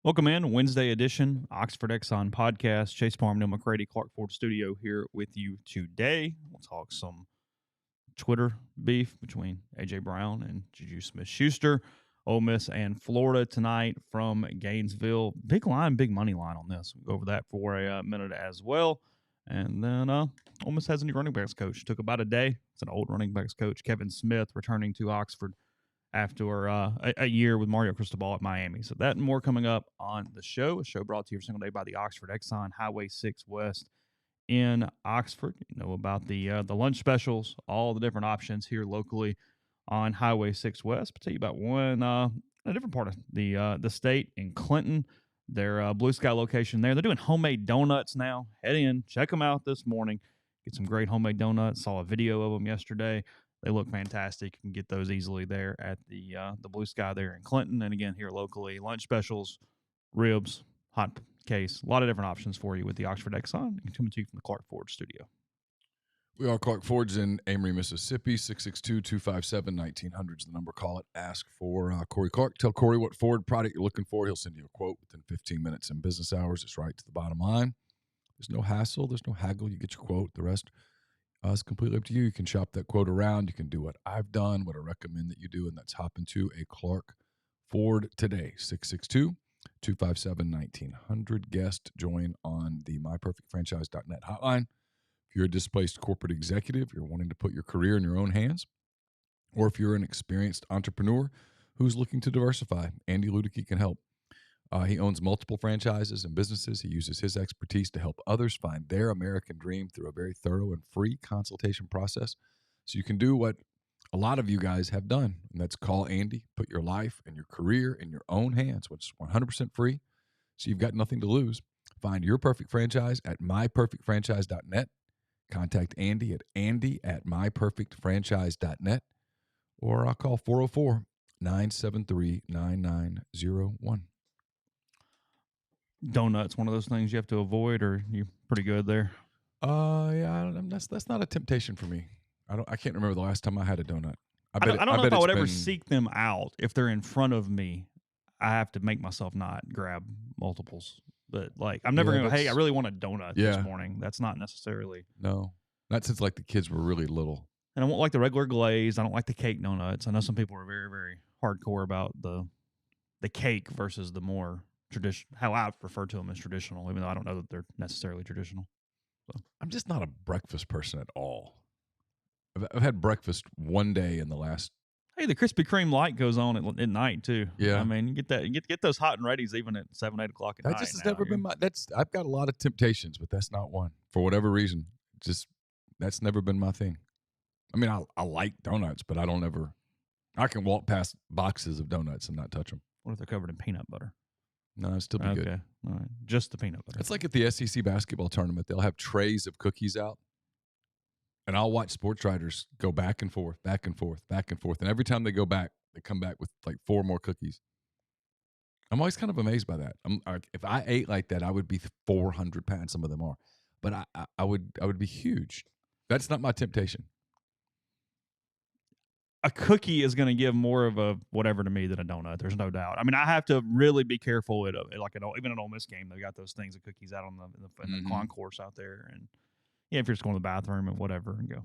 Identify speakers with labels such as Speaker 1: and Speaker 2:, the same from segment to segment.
Speaker 1: Welcome in, Wednesday edition, Oxford Exxon Podcast. Chase Parham, Neal, McCready, Clark Ford Studio here with you today. We'll talk some Twitter beef between A.J. Brown and JuJu Smith-Schuster. Ole Miss and Florida tonight from Gainesville. Big line, big money line on this. We'll go over that for a minute as well. And then Ole Miss has a new running backs coach. Took about a day. It's an old running backs coach, Kevin Smith, returning to Oxford after a year with Mario Cristobal at Miami. So that and more coming up on the show. A show brought to you every single day by the Oxford Exxon, Highway 6 West in Oxford. You know about the lunch specials, all the different options here locally on Highway 6 West. I'll tell you about one, a different part of the state in Clinton. Their Blue Sky location there. They're doing homemade donuts now. Head in, check them out this morning. Get some great homemade donuts. Saw a video of them yesterday. They look fantastic. You can get those easily there at the Blue Sky there in Clinton. And again, here locally, lunch specials, ribs, hot case, a lot of different options for you with the Oxford Exxon. Coming to you from the Clark Ford Studio.
Speaker 2: We are Clark Ford's in Amory, Mississippi. 662-257-1900 is the number. Call it. Ask for Corey Clark. Tell Corey what Ford product you're looking for. He'll send you a quote within 15 minutes in business hours. It's right to the bottom line. There's no hassle. There's no haggle. You get your quote. The rest is completely up to you. You can shop that quote around. You can do what I've done, what I recommend that you do, and that's hop into a Clark Ford today. 662-257-1900. Guest join on the myperfectfranchise.net hotline. If you're a displaced corporate executive, you're wanting to put your career in your own hands, or if you're an experienced entrepreneur who's looking to diversify, Andy Ludicky can help. He owns multiple franchises and businesses. He uses his expertise to help others find their American dream through a very thorough and free consultation process. So you can do what a lot of you guys have done, and that's call Andy, put your life and your career in your own hands, which is 100% free. So you've got nothing to lose. Find your perfect franchise at myperfectfranchise.net. Contact Andy at andy@myperfectfranchise.net, or I'll call 404-973-9901.
Speaker 1: Donuts, one of those things you have to avoid, or you're pretty good there?
Speaker 2: Yeah, that's not a temptation for me. I can't remember the last time I had a donut.
Speaker 1: I don't know if I would ever seek them out. If they're in front of me, I have to make myself not grab multiples. But, like, I'm never going to go, hey, I really want a donut this morning. That's not necessarily.
Speaker 2: No. Not since, like, the kids were really little.
Speaker 1: And I won't like the regular glaze. I don't like the cake donuts. I know some people are very, very hardcore about the cake versus the more traditional, how I refer to them as traditional, even though I don't know that they're necessarily traditional. So.
Speaker 2: I'm just not a breakfast person at all. I've had breakfast one day in the last.
Speaker 1: Hey, the Krispy Kreme light goes on at night too.
Speaker 2: Yeah,
Speaker 1: I mean, you get that. You get those hot and readies even at 7, 8 o'clock at night.
Speaker 2: That just has never been my. I've got a lot of temptations, but that's not one for whatever reason. That's never been my thing. I mean, I like donuts, but I don't ever. I can walk past boxes of donuts and not touch them.
Speaker 1: What if they're covered in peanut butter?
Speaker 2: No, it'd still be good.
Speaker 1: Okay, all right, just the peanut butter.
Speaker 2: It's like at the SEC basketball tournament, they'll have trays of cookies out. And I'll watch sports writers go back and forth, back and forth, back and forth. And every time they go back, they come back with like 4 more cookies. I'm always kind of amazed by that. If I ate like that, I would be 400 pounds. Some of them are. But I would be huge. That's not my temptation.
Speaker 1: A cookie is going to give more of a whatever to me than a donut. There's no doubt. I mean, I have to really be careful even an Ole Miss game. They got those things of cookies out on the concourse out there. And yeah, if you're just going to the bathroom and whatever, and go,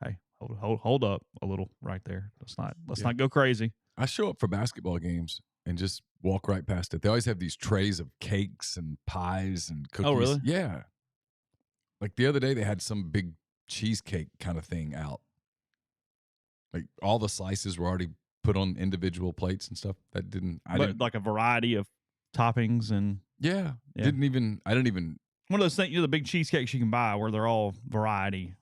Speaker 1: hey, hold up a little right there. Let's not go crazy.
Speaker 2: I show up for basketball games and just walk right past it. They always have these trays of cakes and pies and cookies.
Speaker 1: Oh, really?
Speaker 2: Yeah. Like the other day, they had some big cheesecake kind of thing out. Like all the slices were already put on individual plates and stuff. Like
Speaker 1: a variety of toppings and
Speaker 2: I didn't even.
Speaker 1: One of those things, the big cheesecakes you can buy where they're all variety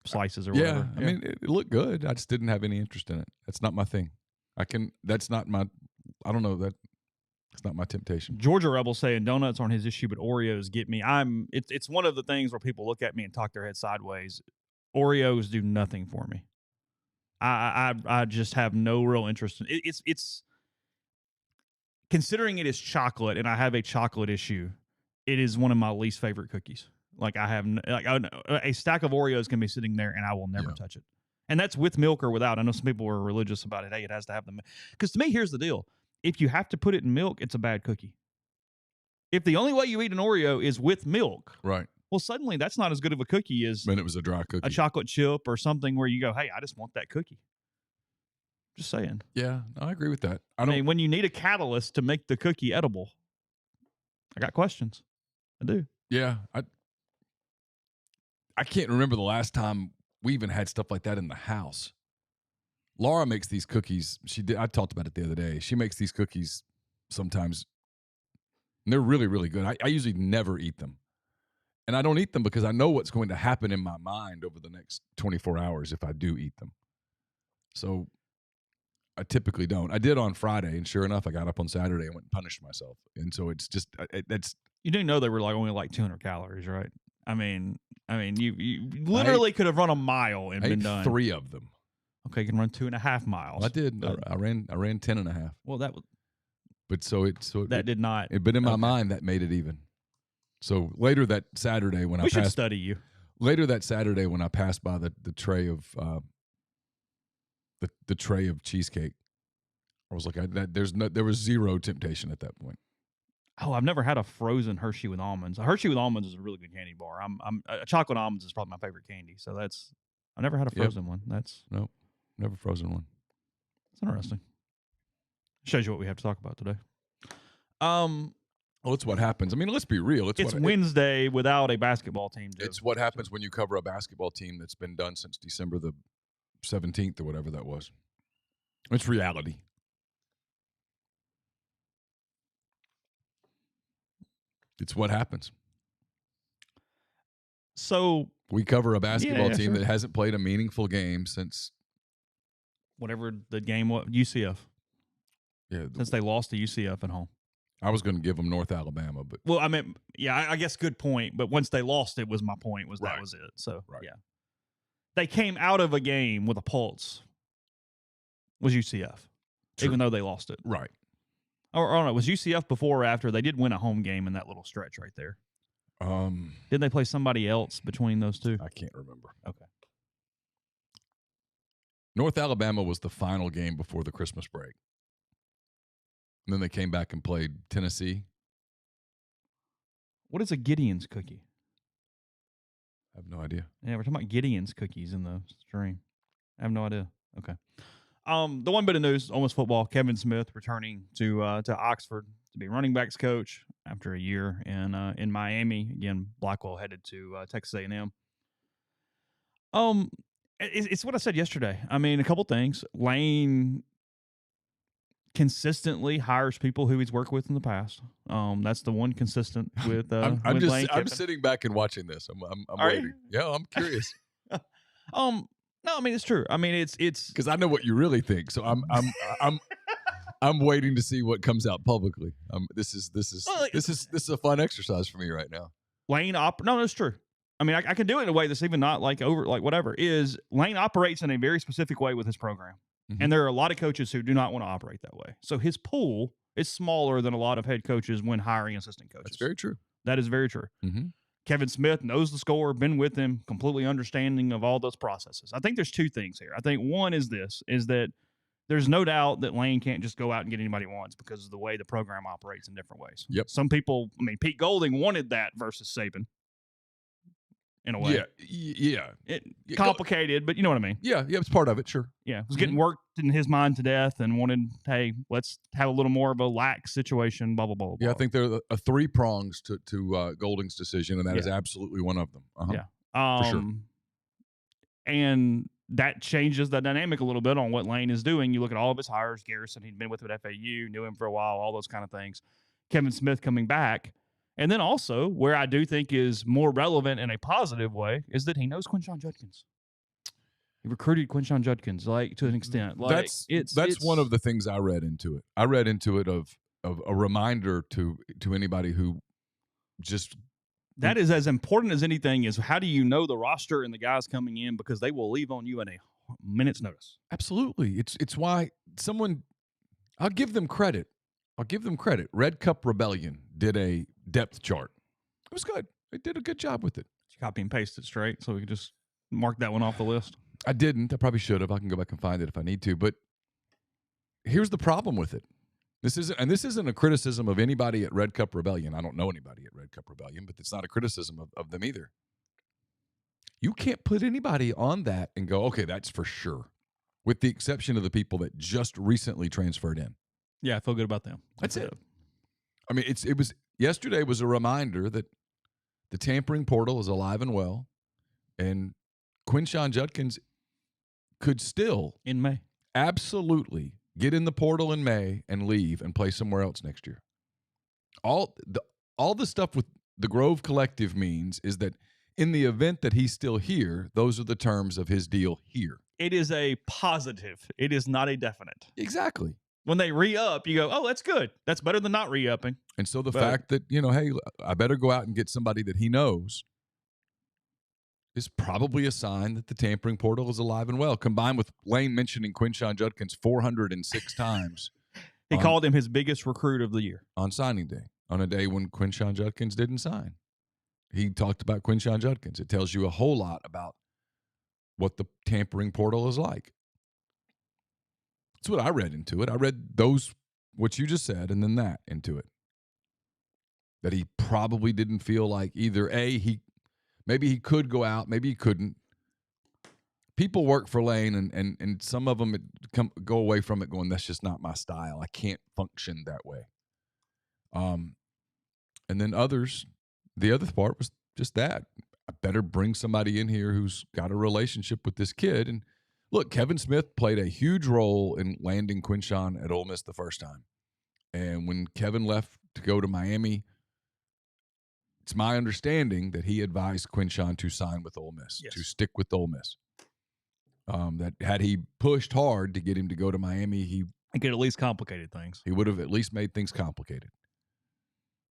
Speaker 1: slices or whatever.
Speaker 2: I mean, it looked good. I just didn't have any interest in it. That's not my thing. I don't know. It's not my temptation.
Speaker 1: Georgia Rebel saying donuts aren't his issue, but Oreos get me. It's one of the things where people look at me and talk their head sideways. Oreos do nothing for me. I just have no real interest in it. It's considering it is chocolate and I have a chocolate issue. It is one of my least favorite cookies. Like a stack of Oreos can be sitting there and I will never touch it. And that's with milk or without. I know some people are religious about it. Hey, it has to have them. Because to me, here's the deal. If you have to put it in milk, it's a bad cookie. If the only way you eat an Oreo is with milk,
Speaker 2: Right.
Speaker 1: well, suddenly that's not as good of a cookie as
Speaker 2: And it was a dry cookie.
Speaker 1: a chocolate chip or something where you go, hey, I just want that cookie. Just saying.
Speaker 2: Yeah, I agree with that.
Speaker 1: I mean, when you need a catalyst to make the cookie edible, I got questions. I do.
Speaker 2: Yeah, I can't remember the last time we even had stuff like that in the house. Laura makes these cookies. I talked about it the other day. She makes these cookies sometimes, and they're really, really good. I usually never eat them. And I don't eat them because I know what's going to happen in my mind over the next 24 hours if I do eat them. So I typically don't. I did on Friday, and sure enough, I got up on Saturday and went and punished myself. And so it's just that's.
Speaker 1: You do know they were only like 200 calories, right? I mean, you literally could have run a mile and been done.
Speaker 2: 3 of them.
Speaker 1: Okay, you can run 2.5 miles.
Speaker 2: Well, I did. I ran 10.5.
Speaker 1: Well, that was.
Speaker 2: But
Speaker 1: that did not.
Speaker 2: But in my mind, that made it even. So later that Saturday when
Speaker 1: we should study you.
Speaker 2: Later that Saturday when I passed by the tray of the tray of cheesecake, I was like, there was zero temptation at that point.
Speaker 1: Oh, I've never had a frozen Hershey with almonds. A Hershey with almonds is a really good candy bar. Chocolate almonds is probably my favorite candy. So I've never had a frozen one.
Speaker 2: Nope, never frozen one.
Speaker 1: It's interesting. Shows you what we have to talk about today.
Speaker 2: Well, it's what happens. I mean, let's be real.
Speaker 1: It's Wednesday without a basketball team.
Speaker 2: It's what happens when you cover a basketball team that's been done since December the 17th or whatever that was. It's reality. It's what happens.
Speaker 1: So
Speaker 2: we cover a basketball team that hasn't played a meaningful game since
Speaker 1: whatever the game was, UCF.
Speaker 2: Yeah,
Speaker 1: since they lost to UCF at home.
Speaker 2: I was going to give them North Alabama, but
Speaker 1: I mean, I guess good point. But once they lost, it was my point. That was it. So yeah, they came out of a game with a pulse. Was UCF, even though they lost it,
Speaker 2: right?
Speaker 1: Or no, was UCF before or after? They did win a home game in that little stretch right there. Did they play somebody else between those two?
Speaker 2: I can't remember.
Speaker 1: Okay.
Speaker 2: North Alabama was the final game before the Christmas break. And then they came back and played Tennessee.
Speaker 1: What is a Gideon's cookie?
Speaker 2: I have no idea.
Speaker 1: Yeah, we're talking about Gideon's cookies in the stream. I have no idea. Okay. The one bit of news, Ole Miss football, Kevin Smith returning to Oxford to be running backs coach after a year in Miami. Again, Blackwell headed to Texas A&M. It's what I said yesterday. I mean, a couple things. Lane consistently hires people who he's worked with in the past. That's the one consistent with.
Speaker 2: I'm sitting back and watching this. I'm waiting. Yeah, I'm curious.
Speaker 1: No, I mean it's true. I mean it's
Speaker 2: because I know what you really think. So I'm waiting to see what comes out publicly. This is a fun exercise for me right now.
Speaker 1: Lane no, it's true. I mean, I can do it in a way that's even not like over, like whatever. Lane operates in a very specific way with his program. Mm-hmm. And there are a lot of coaches who do not want to operate that way. So his pool is smaller than a lot of head coaches when hiring assistant coaches.
Speaker 2: That's very true.
Speaker 1: That is very true.
Speaker 2: Mm-hmm.
Speaker 1: Kevin Smith knows the score, been with him, completely understanding of all those processes. I think there's two things here. I think one is that there's no doubt that Lane can't just go out and get anybody he wants because of the way the program operates in different ways.
Speaker 2: Yep.
Speaker 1: Some people, I mean, Pete Golding wanted that versus Saban. In a way.
Speaker 2: Yeah.
Speaker 1: Complicated, but you know what I mean.
Speaker 2: Yeah, it's part of it, sure.
Speaker 1: Yeah, it was getting worked in his mind to death and wanted, hey, let's have a little more of a lax situation, blah, blah, blah, blah.
Speaker 2: Yeah, I think there are 3 prongs to Golding's decision, and that is absolutely one of them. Uh-huh.
Speaker 1: Yeah.
Speaker 2: For sure.
Speaker 1: And that changes the dynamic a little bit on what Lane is doing. You look at all of his hires, Garrison, he'd been with him at FAU, knew him for a while, all those kind of things. Kevin Smith coming back. And then also, where I do think is more relevant in a positive way, is that he knows Quinshon Judkins. He recruited Quinshon Judkins, like, to an extent. Like,
Speaker 2: that's one of the things I read into it. I read into it of a reminder to anybody who just...
Speaker 1: That is as important as anything is how do you know the roster and the guys coming in, because they will leave on you in a minute's notice.
Speaker 2: Absolutely. It's why someone... I'll give them credit. Red Cup Rebellion did a depth chart. It was good. They did a good job with it.
Speaker 1: Did you copy and paste it straight so we could just mark that one off the list?
Speaker 2: I didn't. I probably should have. I can go back and find it if I need to. But here's the problem with it. This isn't a criticism of anybody at Red Cup Rebellion. I don't know anybody at Red Cup Rebellion, but it's not a criticism of them either. You can't put anybody on that and go, okay, that's for sure, with the exception of the people that just recently transferred in.
Speaker 1: Yeah, I feel good about them.
Speaker 2: That's it. I mean, yesterday was a reminder that the tampering portal is alive and well, and Quinshon Judkins could still,
Speaker 1: in May,
Speaker 2: absolutely get in the portal in May and leave and play somewhere else next year. All the stuff with the Grove Collective means is that in the event that he's still here, those are the terms of his deal here.
Speaker 1: It is a positive. It is not a definite.
Speaker 2: Exactly.
Speaker 1: When they re-up, you go, oh, that's good. That's better than not re-upping.
Speaker 2: And so the fact that, hey, I better go out and get somebody that he knows is probably a sign that the tampering portal is alive and well, combined with Lane mentioning Quinshon Judkins 406 times.
Speaker 1: He called him his biggest recruit of the year.
Speaker 2: On signing day, on a day when Quinshon Judkins didn't sign. He talked about Quinshon Judkins. It tells you a whole lot about what the tampering portal is like. That's what I read into it. I read what you just said, and then that into it. That he probably didn't feel like either maybe he could go out, maybe he couldn't. People work for Lane, and some of them go away from it going, that's just not my style. I can't function that way. And then others, the other part was just that. I better bring somebody in here who's got a relationship with this kid. And look, Kevin Smith played a huge role in landing Quinshon at Ole Miss the first time. And when Kevin left to go to Miami, it's my understanding that he advised Quinshon to sign with Ole Miss, to stick with Ole Miss. That had he pushed hard to get him to go to Miami, he
Speaker 1: could at least complicated things.
Speaker 2: He would have at least made things complicated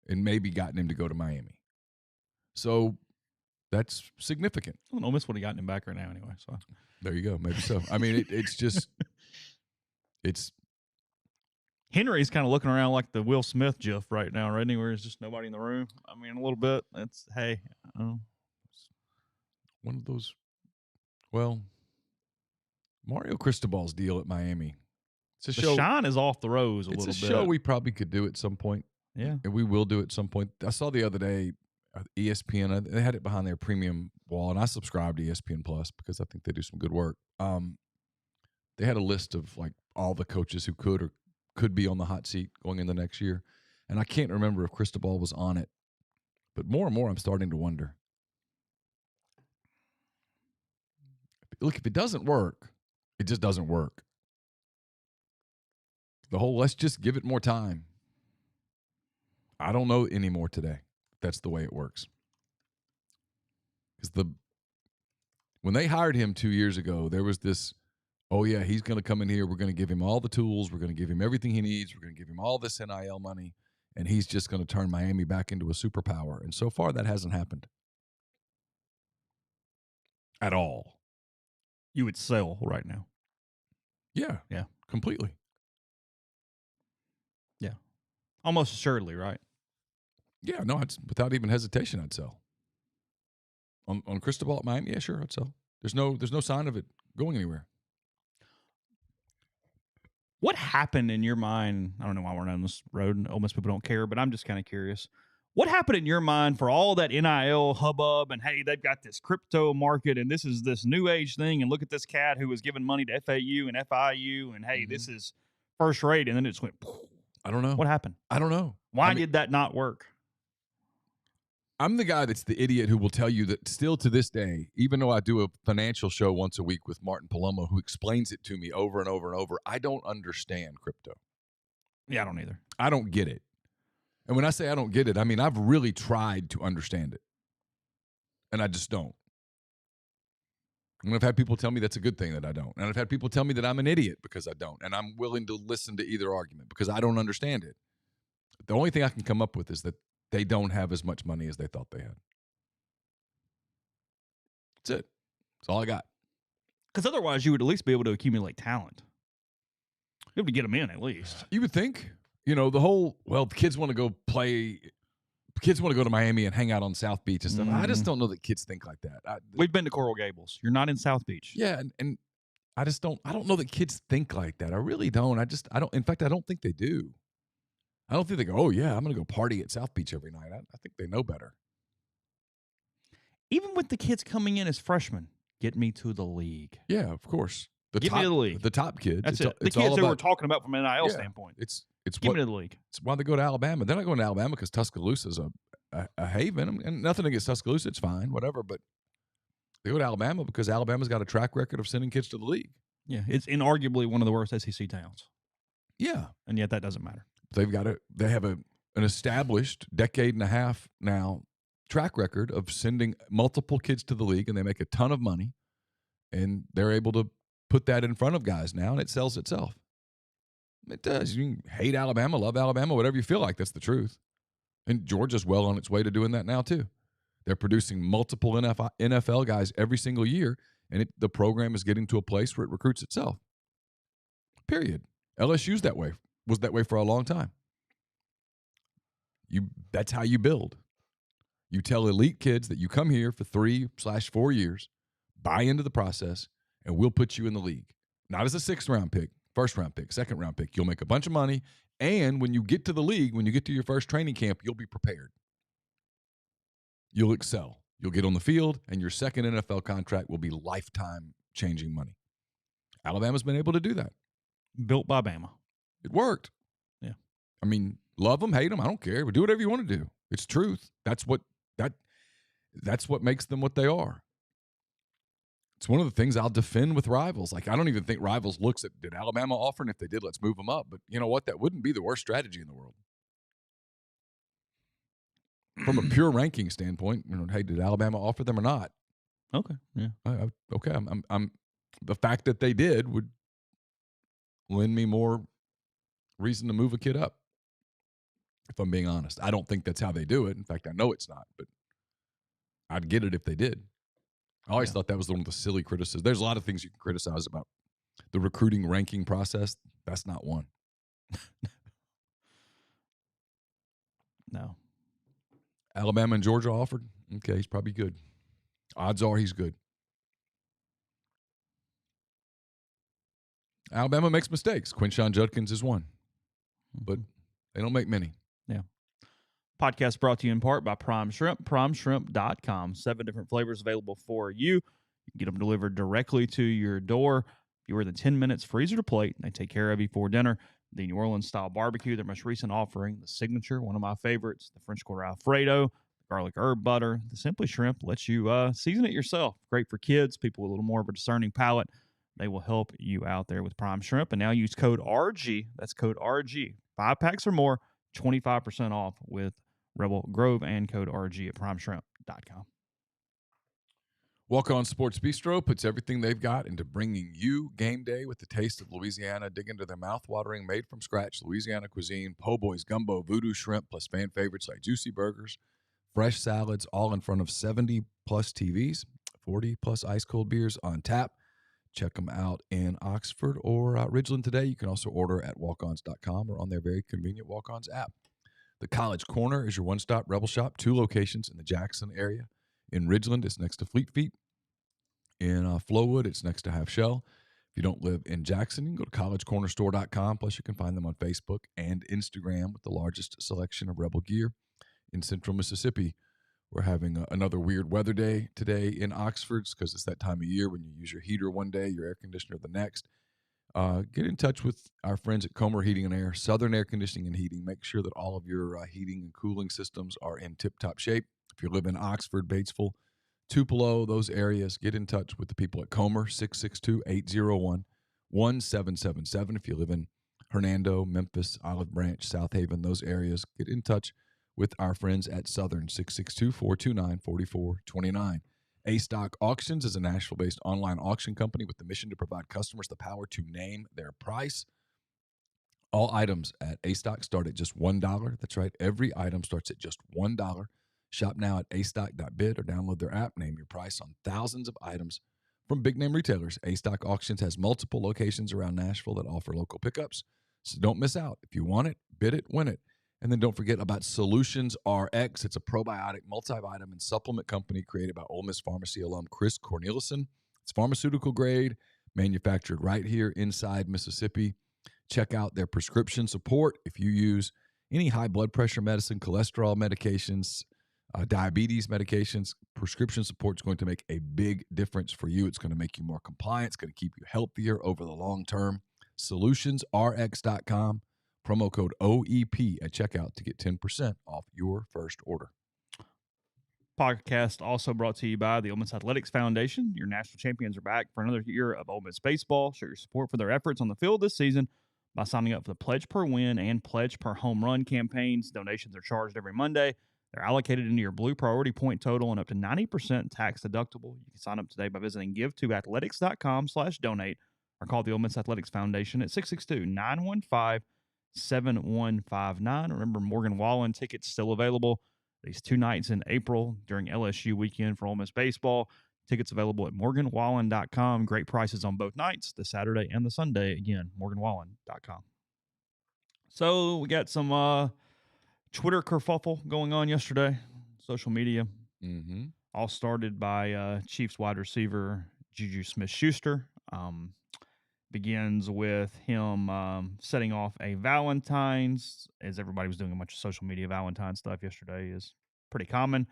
Speaker 2: and maybe gotten him to go to Miami. So that's significant.
Speaker 1: Well, Ole Miss would have gotten him back right now anyway. So
Speaker 2: there you go. Maybe so. I mean, it's
Speaker 1: Henry's kind of looking around like the Will Smith gif right now, right? Where there's just nobody in the room. I mean, a little bit. It's
Speaker 2: one of those. Well, Mario Cristobal's deal at Miami. It's a show.
Speaker 1: The shine is off the rose a little bit.
Speaker 2: It's a show we probably could do at some point.
Speaker 1: Yeah,
Speaker 2: and we will do it at some point. I saw the other day, ESPN. They had it behind their premium wall, and I subscribe to ESPN Plus because I think they do some good work. They had a list of like all the coaches who could be on the hot seat going in the next year. And I can't remember if Cristobal was on it. But more and more, I'm starting to wonder. Look, if it doesn't work, it just doesn't work. The whole, let's just give it more time. I don't know anymore today. That's the way it works. Because when they hired him 2 years ago, there was this, oh, yeah, he's going to come in here. We're going to give him all the tools. We're going to give him everything he needs. We're going to give him all this NIL money. And he's just going to turn Miami back into a superpower. And so far, that hasn't happened. At all.
Speaker 1: You would sell right now.
Speaker 2: Yeah.
Speaker 1: Yeah.
Speaker 2: Completely.
Speaker 1: Yeah. Almost assuredly, right?
Speaker 2: Yeah. No, without even hesitation, I'd sell. On Cristobal at Miami, yeah, sure, I'd sell. There's no sign of it going anywhere.
Speaker 1: What happened in your mind? I don't know why we're on this road and Ole Miss people don't care, but I'm just kind of curious. What happened in your mind for all that NIL hubbub and, hey, they've got this crypto market and this is this new age thing and look at this cat who was giving money to FAU and FIU and, hey, this is first rate, and then it just went,
Speaker 2: I don't know.
Speaker 1: What happened?
Speaker 2: I don't know.
Speaker 1: Why did that not work?
Speaker 2: I'm the guy that's the idiot who will tell you that still to this day, even though I do a financial show once a week with Martin Palomo, who explains it to me over and over and over, I don't understand crypto.
Speaker 1: Yeah, I don't either.
Speaker 2: I don't get it. And when I say I don't get it, I mean, I've really tried to understand it. And I just don't. And I've had people tell me that's a good thing that I don't. And I've had people tell me that I'm an idiot because I don't. And I'm willing to listen to either argument because I don't understand it. The only thing I can come up with is that they don't have as much money as they thought they had. That's it. That's all I got.
Speaker 1: Because otherwise you would at least be able to accumulate talent. You have to get them in at least.
Speaker 2: You would think. You know, the kids want to go play. Kids want to go to Miami and hang out on South Beach and stuff. I just don't know that kids think like that.
Speaker 1: We've been to Coral Gables. You're not in South Beach.
Speaker 2: Yeah, and I don't know that kids think like that. I really don't. In fact, I don't think they do. I don't think they go, oh, yeah, I'm going to go party at South Beach every night. I think they know better.
Speaker 1: Even with the kids coming in as freshmen, get me to the league.
Speaker 2: Yeah, of course.
Speaker 1: Get me to the league.
Speaker 2: The top kids.
Speaker 1: That's it. The kids that we're talking about from an NIL standpoint.
Speaker 2: It's
Speaker 1: Give me to the league.
Speaker 2: It's why they go to Alabama. They're not going to Alabama because Tuscaloosa is a haven. And nothing against Tuscaloosa. It's fine, whatever. But they go to Alabama because Alabama's got a track record of sending kids to the league.
Speaker 1: Yeah, it's inarguably one of the worst SEC towns.
Speaker 2: Yeah.
Speaker 1: And yet that doesn't matter.
Speaker 2: They have an established decade and a half now track record of sending multiple kids to the league, and they make a ton of money, and they're able to put that in front of guys now, and it sells itself. It does. You can hate Alabama, love Alabama, whatever you feel like. That's the truth. And Georgia's well on its way to doing that now too. They're producing multiple NFL guys every single year, and the program is getting to a place where it recruits itself. Period. LSU's that way. Was that way for a long time. That's how you build. You tell elite kids that you come here for 3/4 years, buy into the process, and we'll put you in the league. Not as a 6th-round pick, 1st-round pick, 2nd-round pick. You'll make a bunch of money, and when you get to the league, when you get to your first training camp, you'll be prepared. You'll excel. You'll get on the field, and your second NFL contract will be lifetime-changing money. Alabama's been able to do that.
Speaker 1: Built by Bama.
Speaker 2: It worked.
Speaker 1: Yeah.
Speaker 2: I mean, love them, hate them, I don't care. But do whatever you want to do. It's truth. That's what makes them what they are. It's one of the things I'll defend with Rivals. Like, I don't even think Rivals looks at, did Alabama offer? And if they did, let's move them up. But you know what? That wouldn't be the worst strategy in the world. From a pure ranking standpoint, hey, did Alabama offer them or not?
Speaker 1: Okay. Yeah.
Speaker 2: Okay. I'm the fact that they did would lend me more reason to move a kid up. If I'm being honest, I don't think that's how they do it. In fact, I know it's not, but I'd get it if they did. I always thought that was one of the silly criticisms. There's a lot of things you can criticize about the recruiting ranking process. That's not one.
Speaker 1: No.
Speaker 2: Alabama and Georgia offered. Okay, he's probably good. Odds are he's good. Alabama makes mistakes. Quinshon Judkins is one, but they don't make many.
Speaker 1: Yeah. Podcast brought to you in part by Prime Shrimp, primeshrimp.com. 7 different flavors available for you. You can get them delivered directly to your door. If you're within 10 minutes, freezer to plate. They take care of you for dinner. The New Orleans-style barbecue, their most recent offering, the signature, one of my favorites, the French Quarter Alfredo, the garlic herb butter. The Simply Shrimp lets you season it yourself. Great for kids, people with a little more of a discerning palate. They will help you out there with Prime Shrimp. And now use code RG. That's code RG. 5 packs or more, 25% off with Rebel Grove and code RG at primeshrimp.com.
Speaker 2: Walk On Sports Bistro puts everything they've got into bringing you game day with the taste of Louisiana. Dig into their mouth-watering, made-from-scratch Louisiana cuisine, po' boys, gumbo, voodoo shrimp, plus fan favorites like juicy burgers, fresh salads, all in front of 70-plus TVs, 40-plus ice-cold beers on tap. Check them out in Oxford or Ridgeland today. You can also order at walkons.com or on their very convenient Walk-Ons app. The College Corner is your one-stop Rebel shop, 2 locations in the Jackson area. In Ridgeland, it's next to Fleet Feet. In Flowood, it's next to Half Shell. If you don't live in Jackson, you can go to collegecornerstore.com. Plus, you can find them on Facebook and Instagram with the largest selection of Rebel gear in central Mississippi. We're having another weird weather day today in Oxford because it's that time of year when you use your heater one day, your air conditioner the next. Get in touch with our friends at Comer Heating and Air, Southern Air Conditioning and Heating. Make sure that all of your heating and cooling systems are in tip-top shape. If you live in Oxford, Batesville, Tupelo, those areas, get in touch with the people at Comer, 662-801-1777. If you live in Hernando, Memphis, Olive Branch, South Haven, those areas, get in touch with our friends at Southern, 662-429-4429. A-Stock Auctions is a Nashville-based online auction company with the mission to provide customers the power to name their price. All items at A-Stock start at just $1. That's right. Every item starts at just $1. Shop now at astock.bid or download their app. Name your price on thousands of items from big-name retailers. A-Stock Auctions has multiple locations around Nashville that offer local pickups, so don't miss out. If you want it, bid it, win it. And then don't forget about Solutions RX. It's a probiotic, multivitamin supplement company created by Ole Miss Pharmacy alum Chris Cornelison. It's pharmaceutical grade, manufactured right here inside Mississippi. Check out their prescription support. If you use any high blood pressure medicine, cholesterol medications, diabetes medications, prescription support is going to make a big difference for you. It's going to make you more compliant. It's going to keep you healthier over the long term. SolutionsRx.com, promo code OEP at checkout to get 10% off your first order.
Speaker 1: Podcast also brought to you by the Ole Miss Athletics Foundation. Your national champions are back for another year of Ole Miss baseball. Show your support for their efforts on the field this season by signing up for the Pledge Per Win and Pledge Per Home Run campaigns. Donations are charged every Monday. They're allocated into your Blue Priority point total and up to 90% tax deductible. You can sign up today by visiting givetoathletics.com/donate or call the Ole Miss Athletics Foundation at 662-915-7159. Remember, Morgan Wallen tickets still available. These 2 nights in April during LSU weekend for Ole Miss baseball. Tickets available at morganwallen.com. Great prices on both nights, the Saturday and the Sunday. Again, morganwallen.com. So we got some Twitter kerfuffle going on yesterday. Social media.
Speaker 2: Mm-hmm.
Speaker 1: All started by Chiefs wide receiver JuJu Smith-Schuster. Begins with him setting off a Valentine's, as everybody was doing a bunch of social media Valentine stuff yesterday is pretty common.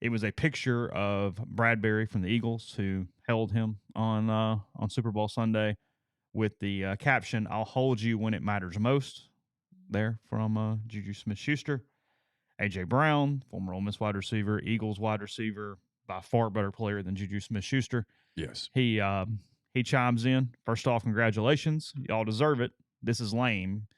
Speaker 1: It was a picture of Bradbury from the Eagles who held him on Super Bowl Sunday with the caption, "I'll hold you when it matters most," there from JuJu Smith-Schuster. A.J. Brown, former Ole Miss wide receiver, Eagles wide receiver, by far better player than JuJu Smith-Schuster.
Speaker 2: Yes.
Speaker 1: He chimes in. First off, congratulations. Y'all deserve it. This is lame.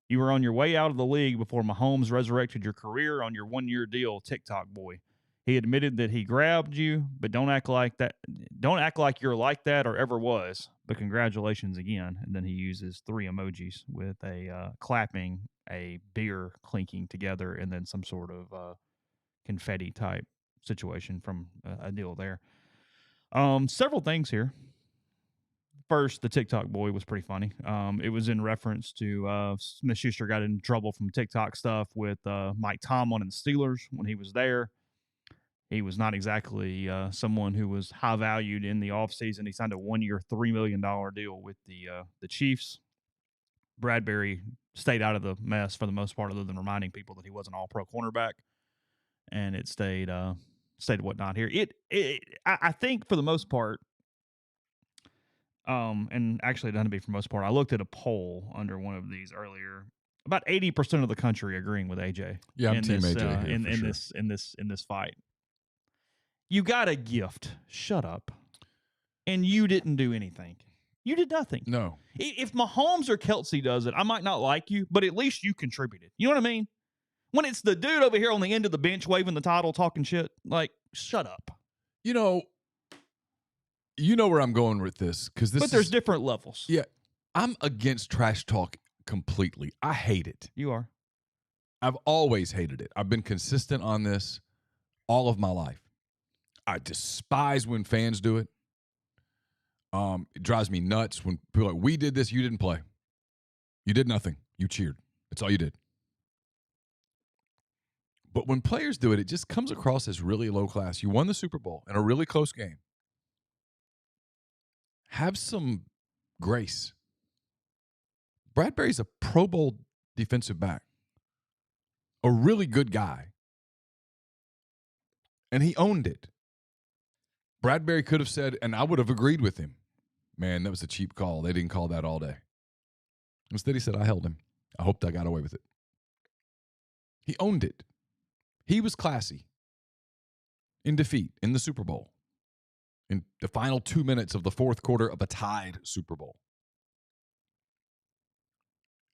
Speaker 1: You were on your way out of the league before Mahomes resurrected your career on your 1-year deal, TikTok boy. He admitted that he grabbed you, but don't act like that. Don't act like you're like that or ever was. But congratulations again. And then he uses 3 emojis with a clapping, a beer clinking together, and then some sort of confetti type situation from a deal there. Several things here. First, the TikTok boy was pretty funny. It was in reference to Smith-Schuster got in trouble from TikTok stuff with Mike Tomlin and the Steelers when he was there. He was not exactly someone who was high valued in the offseason. He signed a 1-year, $3 million deal with the Chiefs. Bradbury stayed out of the mess for the most part, other than reminding people that he was an all-pro cornerback, and it stayed whatnot here. I think for the most part, and actually it doesn't be for the most part. I looked at a poll under one of these earlier. About 80% of the country agreeing with AJ.
Speaker 2: Yeah, I'm
Speaker 1: in
Speaker 2: team
Speaker 1: this,
Speaker 2: AJ here for sure.
Speaker 1: in this fight. You got a gift. Shut up. And you didn't do anything. You did nothing.
Speaker 2: No.
Speaker 1: If Mahomes or Kelsey does it, I might not like you, but at least you contributed. You know what I mean? When it's the dude over here on the end of the bench waving the title, talking shit, like, shut up.
Speaker 2: You know where I'm going with this, because this.
Speaker 1: But there's different levels.
Speaker 2: Yeah, I'm against trash talk completely. I hate it.
Speaker 1: You are.
Speaker 2: I've always hated it. I've been consistent on this all of my life. I despise when fans do it. It drives me nuts when people are like, we did this, you didn't play. You did nothing. You cheered. That's all you did. But when players do it, it just comes across as really low class. You won the Super Bowl in a really close game. Have some grace. Bradbury's a Pro Bowl defensive back. A really good guy. And he owned it. Bradbury could have said, and I would have agreed with him, man, that was a cheap call. They didn't call that all day. Instead, he said, I held him. I hoped I got away with it. He owned it. He was classy in defeat in the Super Bowl. In the final 2 minutes of the fourth quarter of a tied Super Bowl.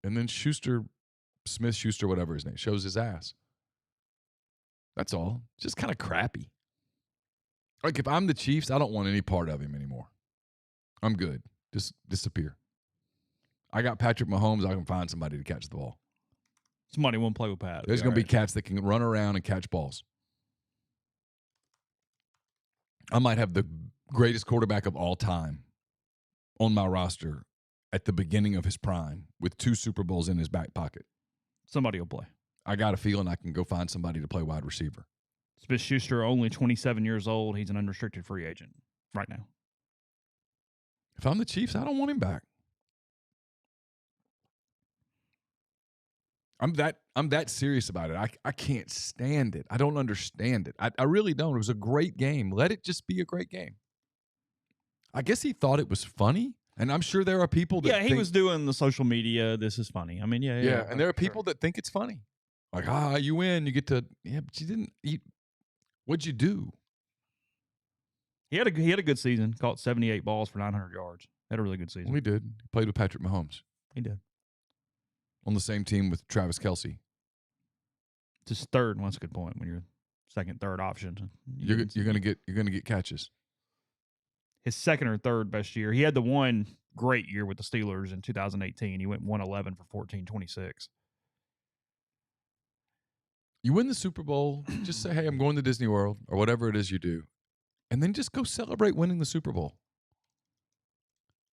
Speaker 2: And then Smith-Schuster, whatever his name, shows his ass. That's all. Just kind of crappy. Like, if I'm the Chiefs, I don't want any part of him anymore. I'm good. Just disappear. I got Patrick Mahomes. I can find somebody to catch the ball.
Speaker 1: Somebody won't play with Pat.
Speaker 2: There's going to be cats that can run around and catch balls. I might have the greatest quarterback of all time on my roster at the beginning of his prime with 2 Super Bowls in his back pocket.
Speaker 1: Somebody will play.
Speaker 2: I got a feeling I can go find somebody to play wide receiver.
Speaker 1: Smith-Schuster, only 27 years old. He's an unrestricted free agent right now.
Speaker 2: If I'm the Chiefs, I don't want him back. I'm that serious about it. I can't stand it. I don't understand it. I really don't. It was a great game. Let it just be a great game. I guess he thought it was funny, and I'm sure there are people that
Speaker 1: he was doing the social media. This is funny. I mean,
Speaker 2: yeah, and there are people that think it's funny. Like, you win, you get to but you didn't eat. What'd you do?
Speaker 1: He had a good season. Caught 78 balls for 900 yards. Had a really good season.
Speaker 2: We did. He played with Patrick Mahomes.
Speaker 1: He did.
Speaker 2: On the same team with Travis Kelce.
Speaker 1: Just third. Well, that's a good point. When you're second, third option,
Speaker 2: you're gonna get catches.
Speaker 1: His second or third best year. He had the one great year with the Steelers in 2018. He went 111 for 1426.
Speaker 2: You win the Super Bowl, just say, hey, I'm going to Disney World, or whatever it is you do. And then just go celebrate winning the Super Bowl.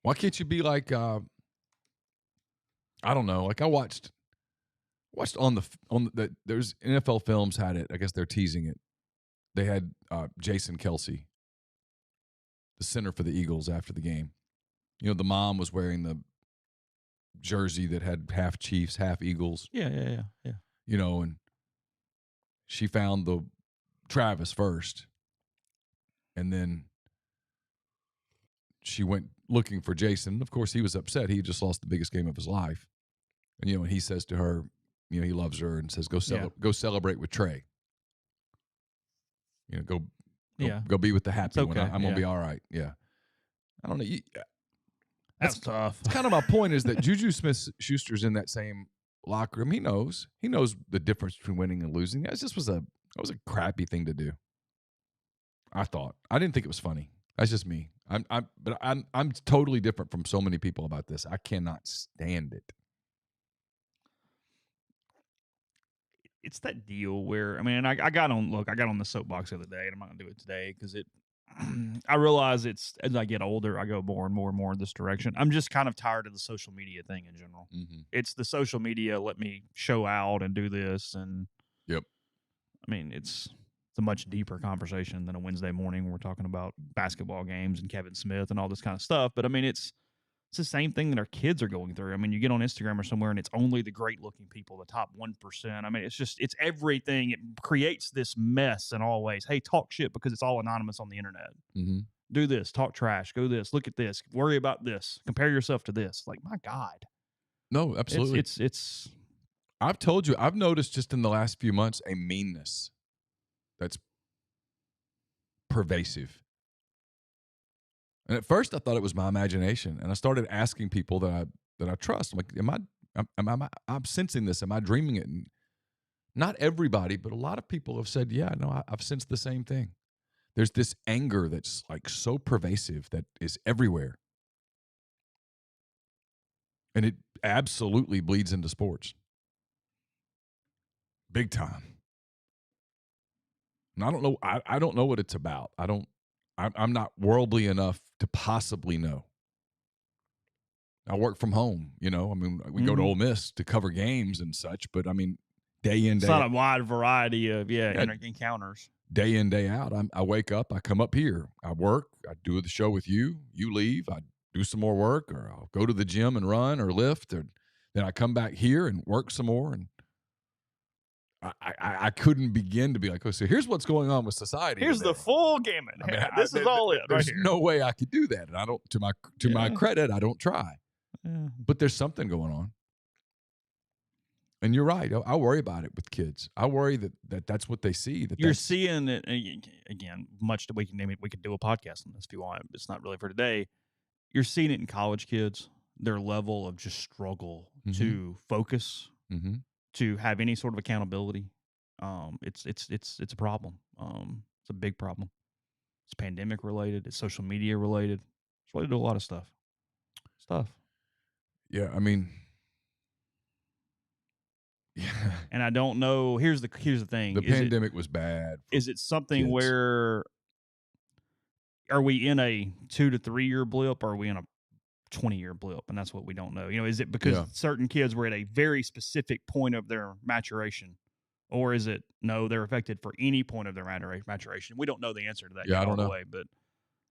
Speaker 2: Why can't you be like, I don't know, like I watched on the there's NFL Films had it. I guess they're teasing it. They had Jason Kelce, the center for the Eagles, after the game. You know, the mom was wearing the jersey that had half Chiefs, half Eagles.
Speaker 1: Yeah.
Speaker 2: You know, and she found the Travis first. And then she went looking for Jason. Of course, he was upset. He just lost the biggest game of his life. And, you know, and he says to her, you know, he loves her and says, go celebrate with Trey. You know, go be with the happy one. I'm going to be all right. Yeah. I don't know.
Speaker 1: That's tough.
Speaker 2: That's kind of my point is that JuJu Smith-Schuster's in that same locker room. He knows the difference between winning and losing. That was a crappy thing to do. I thought. I didn't think it was funny. That's just me. I'm totally different from so many people about this. I cannot stand it.
Speaker 1: It's that deal where, I mean, I got on the soapbox the other day, and I'm not going to do it today because I realize as I get older, I go more and more and more in this direction. I'm just kind of tired of the social media thing in general.
Speaker 2: Mm-hmm.
Speaker 1: It's the social media, let me show out and do this. And
Speaker 2: yep.
Speaker 1: I mean, it's a much deeper conversation than a Wednesday morning when we're talking about basketball games and Kevin Smith and all this kind of stuff. But I mean, it's the same thing that our kids are going through. I mean, you get on Instagram or somewhere and it's only the great looking people, the top 1%. I mean, it's everything. It creates this mess in all ways. Hey, talk shit because it's all anonymous on the internet.
Speaker 2: Mm-hmm.
Speaker 1: Do this, talk trash, go this, look at this, worry about this, compare yourself to this. Like, my God.
Speaker 2: No, absolutely.
Speaker 1: It's
Speaker 2: I've told you, I've noticed just in the last few months a meanness that's pervasive. And at first I thought it was my imagination, and I started asking people that I trust. I'm like, I'm sensing this? Am I dreaming it? And not everybody, but a lot of people have said, yeah, no, I've sensed the same thing. There's this anger that's like so pervasive that is everywhere. And it absolutely bleeds into sports. Big time. And I don't know. I don't know what it's about. I'm not worldly enough to possibly know. I work from home, you know. I mean, we go to Ole Miss to cover games and such, but I mean, day in, day out.
Speaker 1: It's not a wide variety of encounters.
Speaker 2: Day in, day out. I wake up, I come up here, I work, I do the show with you, you leave, I do some more work, or I'll go to the gym and run or lift, or then I come back here and work some more. And I couldn't begin to be like, oh, so here's what's going on with society.
Speaker 1: Here's
Speaker 2: today.
Speaker 1: the full gamut. I mean, this is all it.
Speaker 2: There's
Speaker 1: right here.
Speaker 2: no way I could do that, and I don't. To my credit, I don't try.
Speaker 1: Yeah.
Speaker 2: But there's something going on, and you're right. I worry about it with kids. I worry that's what they see.
Speaker 1: You're seeing it again. Much that we could do a podcast on this if you want. It's not really for today. You're seeing it in college kids. Their level of just struggle to focus.
Speaker 2: Mm-hmm.
Speaker 1: To have any sort of accountability, it's a problem. It's a big problem. It's pandemic related. It's social media related. It's related to a lot of stuff.
Speaker 2: Yeah, I mean, yeah.
Speaker 1: And I don't know. Here's the thing.
Speaker 2: The pandemic was bad.
Speaker 1: Is it something
Speaker 2: kids.
Speaker 1: where are we in a 2 to 3 year blip, or are we in a 20-year blip? And that's what we don't know. You know, is it because certain kids were at a very specific point of their maturation, or is it no, they're affected for any point of their maturation? We don't know the answer to that
Speaker 2: I don't
Speaker 1: all the
Speaker 2: know.
Speaker 1: way, but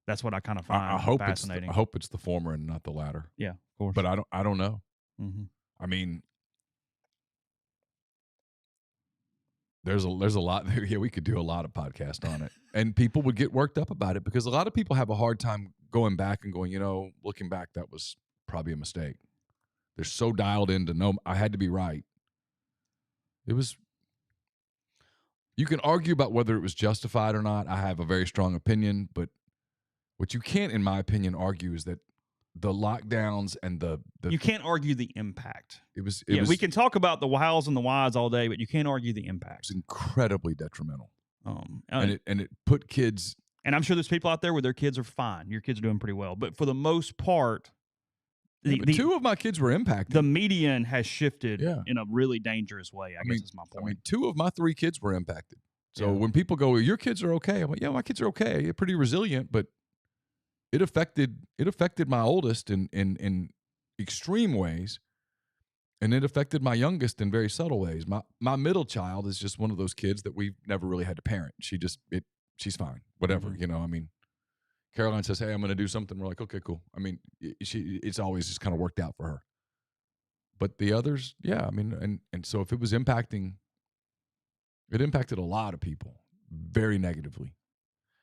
Speaker 1: that's what I kind of find fascinating.
Speaker 2: I hope it's the former and not the latter.
Speaker 1: Yeah, of course.
Speaker 2: But I don't know.
Speaker 1: Mm-hmm.
Speaker 2: I mean, there's a lot there. Yeah, we could do a lot of podcasts on it. And people would get worked up about it because a lot of people have a hard time going back and going, looking back, that was probably a mistake. They're so dialed in to know I had to be right. You can argue about whether it was justified or not. I have a very strong opinion, but what you can't, in my opinion, argue is that the lockdowns and
Speaker 1: you can't argue the impact.
Speaker 2: We
Speaker 1: can talk about the hows and the whys all day, but you can't argue the impact.
Speaker 2: It was incredibly detrimental.
Speaker 1: And
Speaker 2: it put kids.
Speaker 1: And I'm sure there's people out there where their kids are fine. Your kids are doing pretty well, but for the most part,
Speaker 2: two of my kids were impacted.
Speaker 1: The median has shifted in a really dangerous way. I guess is my point.
Speaker 2: Two of my three kids were impacted. So when people go, your kids are okay, I'm like, yeah, my kids are okay. They're pretty resilient, but it affected my oldest in extreme ways, and it affected my youngest in very subtle ways. My middle child is just one of those kids that we've never really had to parent. She's fine, whatever.
Speaker 1: Mm-hmm.
Speaker 2: Caroline says, hey, I'm going to do something. We're like, okay, cool. It's always just kind of worked out for her. But the others, and so if it was impacting, it impacted a lot of people very negatively.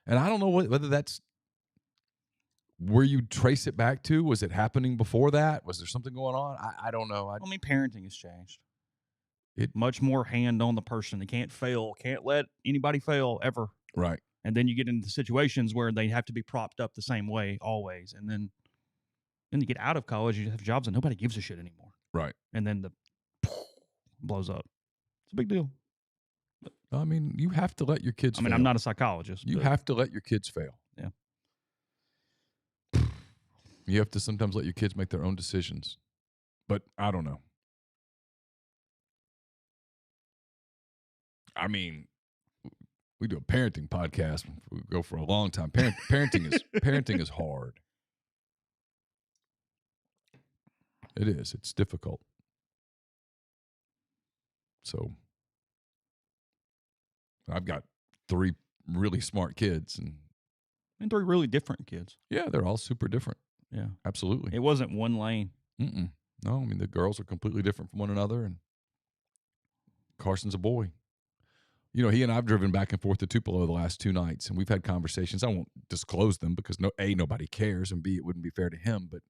Speaker 2: And I don't know whether that's where you trace it back to. Was it happening before that? Was there something going on? I don't know.
Speaker 1: Parenting has changed. Much more hand on the person. They can't fail. Can't let anybody fail ever.
Speaker 2: Right.
Speaker 1: And then you get into situations where they have to be propped up the same way always. And then you get out of college, you have jobs and nobody gives a shit anymore.
Speaker 2: Right.
Speaker 1: And then blows up. It's a big deal.
Speaker 2: You have to let your kids fail.
Speaker 1: I'm not a psychologist.
Speaker 2: You have to let your kids fail.
Speaker 1: Yeah.
Speaker 2: You have to sometimes let your kids make their own decisions. But I don't know. We do a parenting podcast. We go for a long time. Parenting is hard. It is. It's difficult. So I've got 3 really smart kids and
Speaker 1: 3 really different kids.
Speaker 2: Yeah, they're all super different.
Speaker 1: Yeah,
Speaker 2: absolutely.
Speaker 1: It wasn't one lane.
Speaker 2: No, the girls are completely different from one another, and Carson's a boy. He and I have driven back and forth to Tupelo the last 2 nights, and we've had conversations. I won't disclose them because nobody cares, and B, it wouldn't be fair to him, but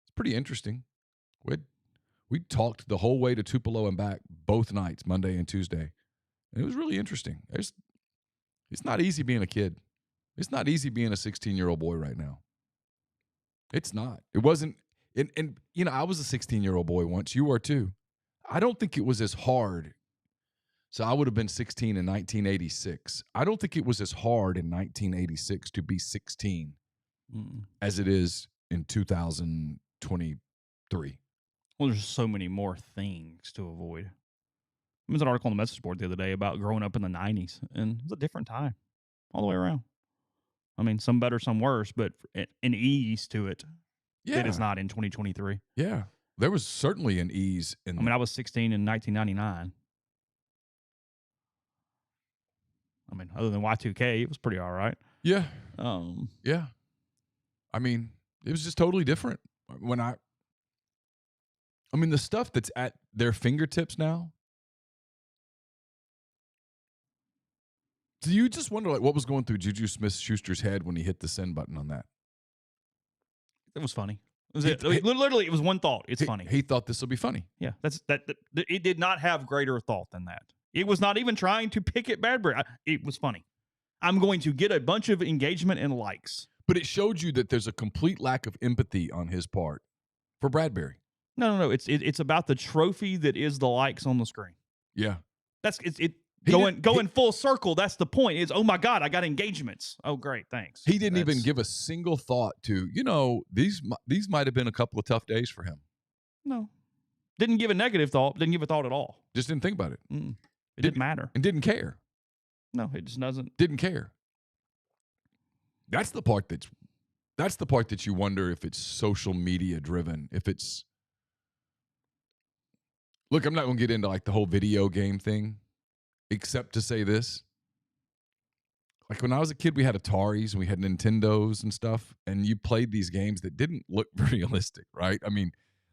Speaker 2: it's pretty interesting. We talked the whole way to Tupelo and back both nights, Monday and Tuesday, and it was really interesting. It's not easy being a kid. It's not easy being a 16-year-old boy right now. It's not. It wasn't. And I was a 16-year-old boy once. You were too. I don't think it was as hard. So I would have been 16 in 1986. I don't think it was as hard in 1986 to be 16 as it is in 2023.
Speaker 1: Well, there's so many more things to avoid. There was an article on the message board the other day about growing up in the 90s, and it was a different time all the way around. Some better, some worse, but an ease to it. It is not in 2023.
Speaker 2: Yeah. There was certainly an ease in
Speaker 1: I was 16 in 1999. Other than Y2K, it was pretty all right.
Speaker 2: Yeah. Yeah. It was just totally different. The stuff that's at their fingertips now. Do you just wonder what was going through JuJu Smith-Schuster's head when he hit the send button on that?
Speaker 1: It was funny. Literally, it was one thought. It's funny.
Speaker 2: He thought this will be funny.
Speaker 1: Yeah, it did not have greater thought than that. It was not even trying to pick at Bradbury. It was funny. I'm going to get a bunch of engagement and likes.
Speaker 2: But it showed you that there's a complete lack of empathy on his part for Bradbury.
Speaker 1: No. It's about the trophy that is the likes on the screen.
Speaker 2: Yeah.
Speaker 1: Going full circle. That's the point. Is, oh my God, I got engagements. Oh, great, thanks.
Speaker 2: He didn't even give a single thought to, these might have been a couple of tough days for him.
Speaker 1: No. Didn't give a negative thought. Didn't give a thought at all.
Speaker 2: Just didn't think about it.
Speaker 1: It didn't matter.
Speaker 2: And didn't care.
Speaker 1: No, it just doesn't.
Speaker 2: Didn't care. That's the part that you wonder if it's social media driven. If it's, look, I'm not going to get into like the whole video game thing, except to say this. Like when I was a kid, we had Ataris and we had Nintendos and stuff, and you played these games that didn't look realistic, right?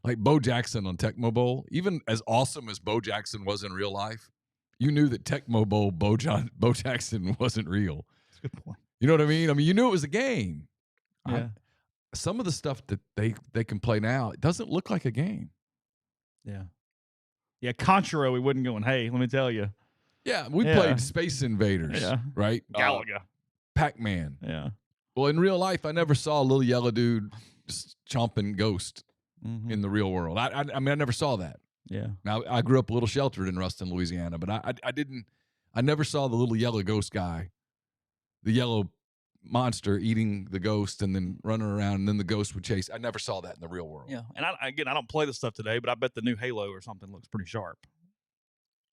Speaker 2: Like Bo Jackson on Tecmo Bowl, even as awesome as Bo Jackson was in real life, you knew that Tecmo Bowl Bo Jackson wasn't real.
Speaker 1: That's a good point.
Speaker 2: You know what I mean? I mean, you knew it was a game.
Speaker 1: Yeah.
Speaker 2: Some of the stuff that they can play now, it doesn't look like a game.
Speaker 1: Yeah. Yeah, Contra, we wouldn't going, hey, let me tell you.
Speaker 2: Yeah, we played Space Invaders, right?
Speaker 1: Galaga.
Speaker 2: Pac-Man.
Speaker 1: Yeah.
Speaker 2: Well, in real life, I never saw a little yellow dude just chomping Ghost in the real world. I mean, I never saw that.
Speaker 1: Yeah.
Speaker 2: Now, I grew up a little sheltered in Ruston, Louisiana, but I never saw the little yellow ghost guy, the yellow monster eating the ghost and then running around, and then the ghost would chase. I never saw that in the real world.
Speaker 1: Yeah. And I don't play this stuff today, but I bet the new Halo or something looks pretty sharp.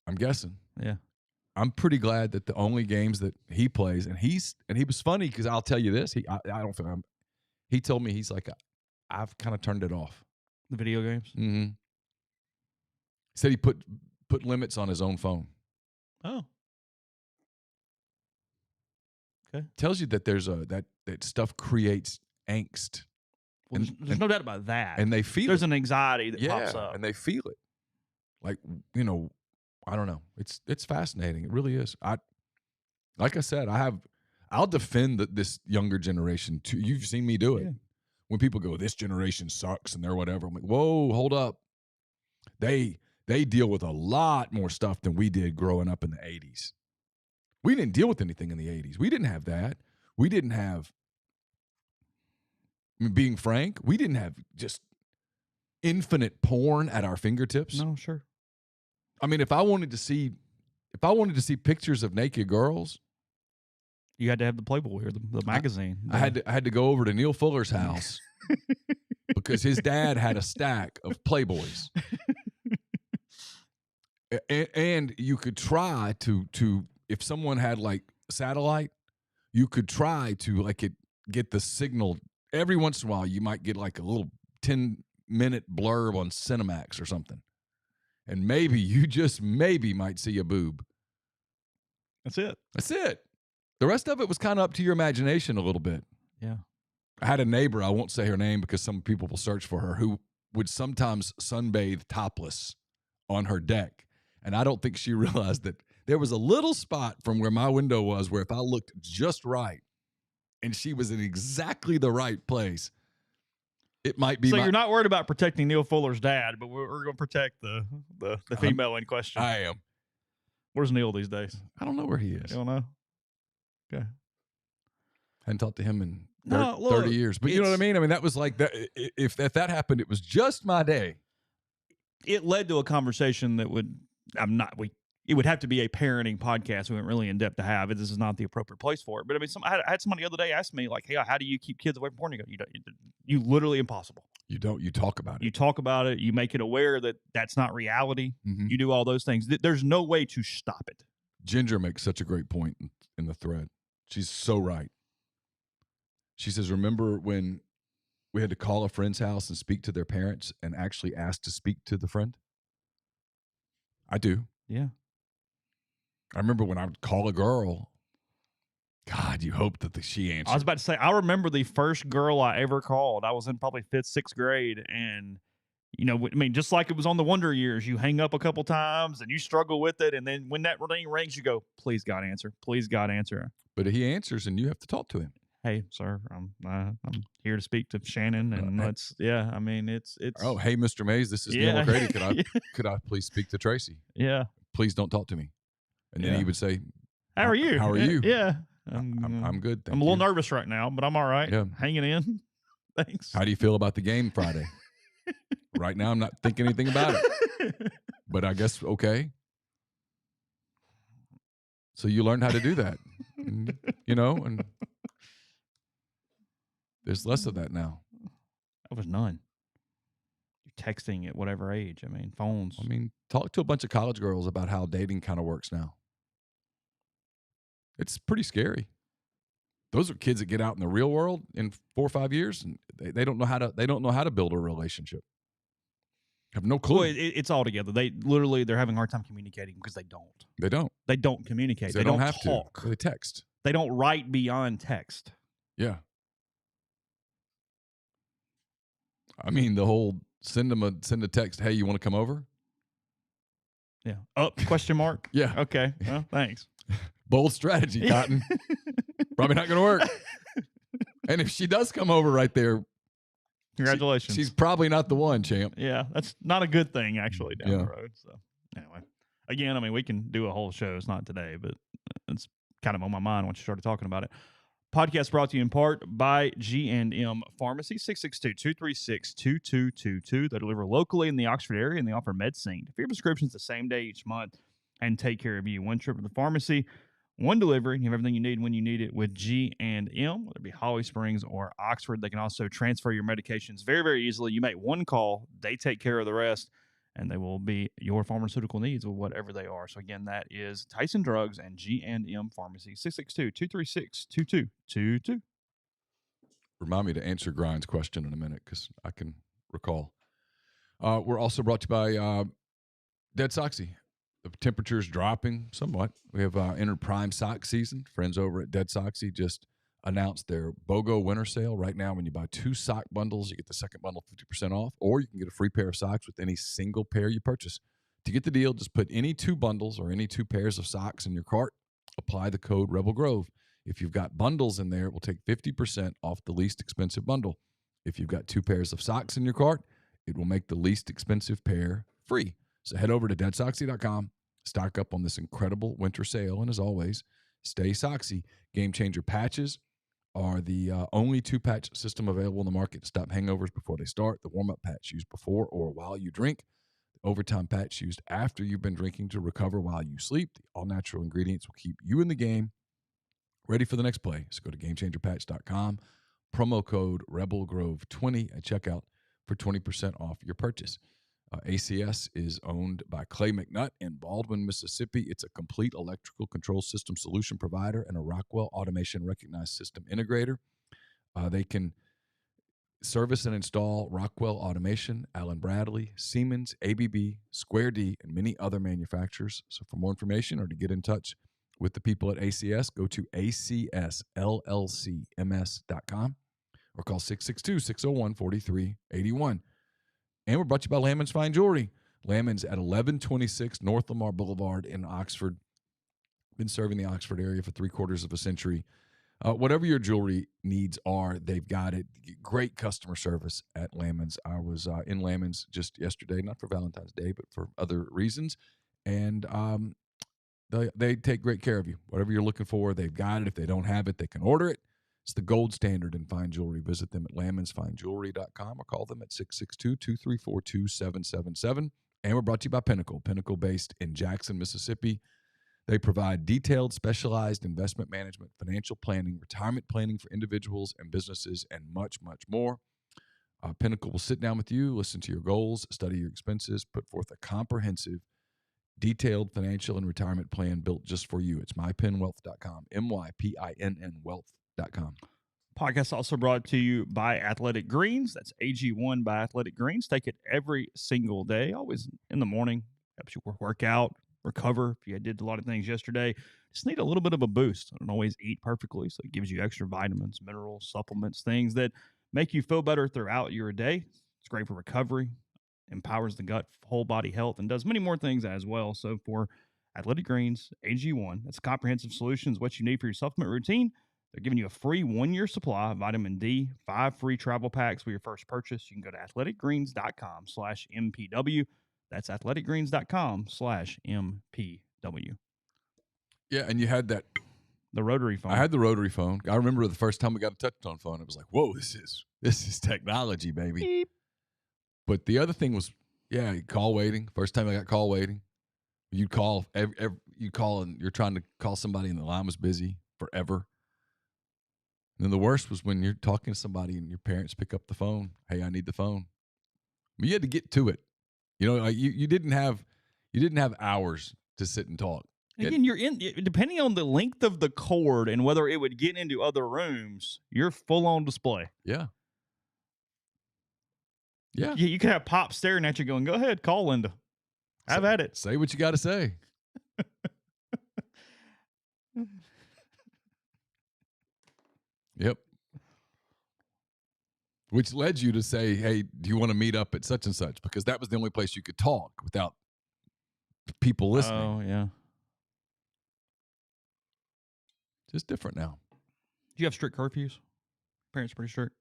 Speaker 2: I'm guessing.
Speaker 1: Yeah.
Speaker 2: I'm pretty glad that the only games that he plays, and he was funny because I'll tell you this. He told me, he's like, I've kind of turned it off.
Speaker 1: The video games?
Speaker 2: Mm-hmm. He said he put limits on his own phone.
Speaker 1: Oh. Okay.
Speaker 2: Tells you that there's that stuff creates angst.
Speaker 1: Well, there's no doubt about that.
Speaker 2: And they feel
Speaker 1: there's an anxiety that pops
Speaker 2: yeah,
Speaker 1: up.
Speaker 2: and they feel it. Like, you know, I don't know. It's fascinating. It really is. Like I said, I'll defend this younger generation too. You've seen me do it.
Speaker 1: Yeah.
Speaker 2: When people go, this generation sucks and they're whatever, I'm like, whoa, hold up. They deal with a lot more stuff than we did growing up in the 80s. We didn't deal with anything in the 80s. We didn't have that. We didn't have, I mean, being frank, we didn't have just infinite porn at our fingertips.
Speaker 1: No, sure.
Speaker 2: I mean, if I wanted to see pictures of naked girls,
Speaker 1: you had to have the Playboy or the magazine.
Speaker 2: I had to go over to Neal Fuller's house because his dad had a stack of Playboys. And you could try to if someone had like satellite, you could try to like get the signal. Every once in a while, you might get like a little 10-minute blurb on Cinemax or something. And maybe you just might see a boob.
Speaker 1: That's it.
Speaker 2: That's it. The rest of it was kind of up to your imagination a little bit.
Speaker 1: Yeah.
Speaker 2: I had a neighbor, I won't say her name because some people will search for her, who would sometimes sunbathe topless on her deck. And I don't think she realized that there was a little spot from where my window was where if I looked just right and she was in exactly the right place, it might be.
Speaker 1: So you're not worried about protecting Neal Fuller's dad, but we're going to protect the female in question.
Speaker 2: I am.
Speaker 1: Where's Neal these days?
Speaker 2: I don't know where he is.
Speaker 1: You don't know? Okay.
Speaker 2: Hadn't talked to him in 30 years. But you know what I mean? I mean, that was like that. If that happened, it was just my day.
Speaker 1: It led to a conversation that it would have to be a parenting podcast. We went really in depth to have it. This is not the appropriate place for it. But I mean, I had somebody the other day ask me, like, hey, how do you keep kids away from porn? You literally impossible.
Speaker 2: You don't. You talk about it.
Speaker 1: You talk about it. You make it aware that that's not reality.
Speaker 2: Mm-hmm.
Speaker 1: You do all those things. There's no way to stop it.
Speaker 2: Ginger makes such a great point in the thread. She's so right. She says, remember when we had to call a friend's house and speak to their parents and actually ask to speak to the friend? I do.
Speaker 1: Yeah.
Speaker 2: I remember when I would call a girl, God, you hope that she answered.
Speaker 1: I was about to say, I remember the first girl I ever called. I was in probably 5th, 6th grade. And, you know, I mean, just like it was on the Wonder Years, you hang up a couple times and you struggle with it. And then when that ring rings, you go, please, God, answer. Please, God, answer.
Speaker 2: But he answers and you have to talk to him.
Speaker 1: Hey, sir, I'm here to speak to Shannon, and I mean, it's.
Speaker 2: Oh, hey, Mr. Mays, this is Neal McCready. Could I please speak to Tracy?
Speaker 1: Yeah.
Speaker 2: Please don't talk to me. And then he would say,
Speaker 1: How are you?
Speaker 2: How are you?
Speaker 1: Yeah.
Speaker 2: I'm good.
Speaker 1: I'm a little nervous right now, but I'm all right.
Speaker 2: Yeah.
Speaker 1: Hanging in. Thanks.
Speaker 2: How do you feel about the game Friday? Right now, I'm not thinking anything about it. But I guess, okay. So you learned how to do that. And, and there's less of that now.
Speaker 1: There was none. You're texting at whatever age. I mean, phones.
Speaker 2: I mean, talk to a bunch of college girls about how dating kind of works now. It's pretty scary. Those are kids that get out in the real world in 4 or 5 years, and they don't know how to build a relationship. Have no clue.
Speaker 1: Well, it's all together. They're having a hard time communicating because they don't. They don't communicate. They don't
Speaker 2: have
Speaker 1: talk.
Speaker 2: They text.
Speaker 1: They don't write beyond text.
Speaker 2: Yeah. I mean, the whole send a text, hey, you want to come over?
Speaker 1: Yeah. Up, question mark?
Speaker 2: Yeah.
Speaker 1: Okay. Well, thanks.
Speaker 2: Bold strategy, Cotton. Probably not going to work. And if she does come over right there,
Speaker 1: congratulations.
Speaker 2: She's probably not the one, champ.
Speaker 1: Yeah, that's not a good thing, actually, down the road. So, anyway, again, I mean, we can do a whole show. It's not today, but it's kind of on my mind once you started talking about it. Podcast brought to you in part by G&M Pharmacy, 662-236-2222. They deliver locally in the Oxford area, and they offer MedSync. For your prescriptions the same day each month and take care of you. One trip to the pharmacy, one delivery, and you have everything you need when you need it with G&M, whether it be Holly Springs or Oxford. They can also transfer your medications very, very easily. You make one call, they take care of the rest, and they will be your pharmaceutical needs or whatever they are. So, again, that is Tyson Drugs and G&M Pharmacy, 662-236-2222.
Speaker 2: Remind me to answer Grind's question in a minute because I can recall. We're also brought to you by Dead Soxy. The temperature's dropping somewhat. We have entered prime sock season. Friends over at Dead Soxy just announced their BOGO winter sale. Right now, when you buy 2 sock bundles, you get the second bundle 50% off, or you can get a free pair of socks with any single pair you purchase. To get the deal, just put any 2 bundles or any 2 pairs of socks in your cart. Apply the code Rebel Grove. If you've got bundles in there, it will take 50% off the least expensive bundle. If you've got 2 pairs of socks in your cart, it will make the least expensive pair free. So head over to deadsoxy.com, stock up on this incredible winter sale, and as always, stay soxy. Game Changer patches are the only 2-patch system available in the market to stop hangovers before they start. The warm-up patch used before or while you drink. The overtime patch used after you've been drinking to recover while you sleep. The all-natural ingredients will keep you in the game, ready for the next play. So go to GameChangerPatch.com, promo code RebelGrove20 at checkout for 20% off your purchase. ACS is owned by Clay McNutt in Baldwin, Mississippi. It's a complete electrical control system solution provider and a Rockwell Automation recognized system integrator. They can service and install Rockwell Automation, Allen Bradley, Siemens, ABB, Square D, and many other manufacturers. So for more information or to get in touch with the people at ACS, go to acsllcms.com or call 662-601-4381. And we're brought to you by Lammon's Fine Jewelry. Lammon's at 1126 North Lamar Boulevard in Oxford. Been serving the Oxford area for 3/4 of a century. Whatever your jewelry needs are, they've got it. Great customer service at Lammon's. I was in Lammon's just yesterday, not for Valentine's Day, but for other reasons. And they take great care of you. Whatever you're looking for, they've got it. If they don't have it, they can order it. It's the gold standard in fine jewelry. Visit them at lammonsfinejewelry.com or call them at 662-234-2777. And we're brought to you by Pinnacle. Pinnacle, based in Jackson, Mississippi. They provide detailed, specialized investment management, financial planning, retirement planning for individuals and businesses, and much, much more. Pinnacle will sit down with you, listen to your goals, study your expenses, put forth a comprehensive, detailed financial and retirement plan built just for you. It's mypinwealth.com, MYPINN wealth.com.
Speaker 1: Podcast also brought to you by Athletic Greens. That's AG1 by Athletic Greens. Take it every single day, always in the morning. Helps you work out, recover. If you did a lot of things yesterday, just need a little bit of a boost. I don't always eat perfectly, so it gives you extra vitamins, minerals, supplements, things that make you feel better throughout your day. It's great for recovery, empowers the gut, whole body health, and does many more things as well. So for Athletic Greens, AG1, that's a comprehensive solution, is what you need for your supplement routine. They're giving you a free 1-year supply of vitamin D, 5 free travel packs with your first purchase. You can go to athleticgreens.com/MPW. That's athleticgreens.com/MPW.
Speaker 2: Yeah, and you had that.
Speaker 1: The rotary phone.
Speaker 2: I had the rotary phone. I remember the first time we got a touch-tone phone. It was like, whoa, this is technology, baby.
Speaker 1: Beep.
Speaker 2: But the other thing was, call waiting. First time I got call waiting. You'd call, you call and you're trying to call somebody and the line was busy forever. And then the worst was when you're talking to somebody and your parents pick up the phone. Hey, I need the phone. But you had to get to it. You know, like you didn't have hours to sit and talk.
Speaker 1: Again, you're in, depending on the length of the cord and whether it would get into other rooms, you're full on display.
Speaker 2: Yeah. Yeah.
Speaker 1: You could have Pop staring at you going, go ahead, call Linda. Have at it.
Speaker 2: Say what you got to say. Yep. Which led you to say, hey, do you want to meet up at such and such? Because that was the only place you could talk without people listening.
Speaker 1: Oh, yeah.
Speaker 2: Just different now.
Speaker 1: Do you have strict curfews? Parents pretty strict?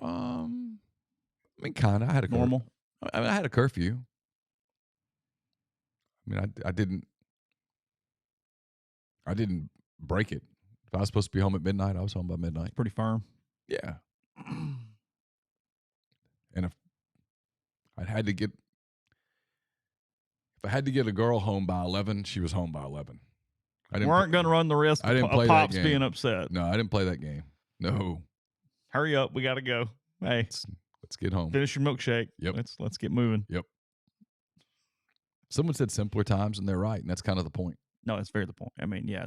Speaker 2: I mean, kind of. I had a
Speaker 1: Normal?
Speaker 2: I had a curfew. I mean, I didn't break it. If I was supposed to be home at midnight, I was home by midnight.
Speaker 1: Pretty firm.
Speaker 2: Yeah. And if I had to get a girl home by 11, she was home by 11.
Speaker 1: We weren't going to run the risk of Pops being upset.
Speaker 2: No, I didn't play that game. No.
Speaker 1: Hurry up. We got to go. Hey.
Speaker 2: Let's get home.
Speaker 1: Finish your milkshake.
Speaker 2: Yep.
Speaker 1: Let's get moving.
Speaker 2: Yep. Someone said simpler times, and they're right, and that's kind of the point.
Speaker 1: No, that's very the point. I mean, yeah,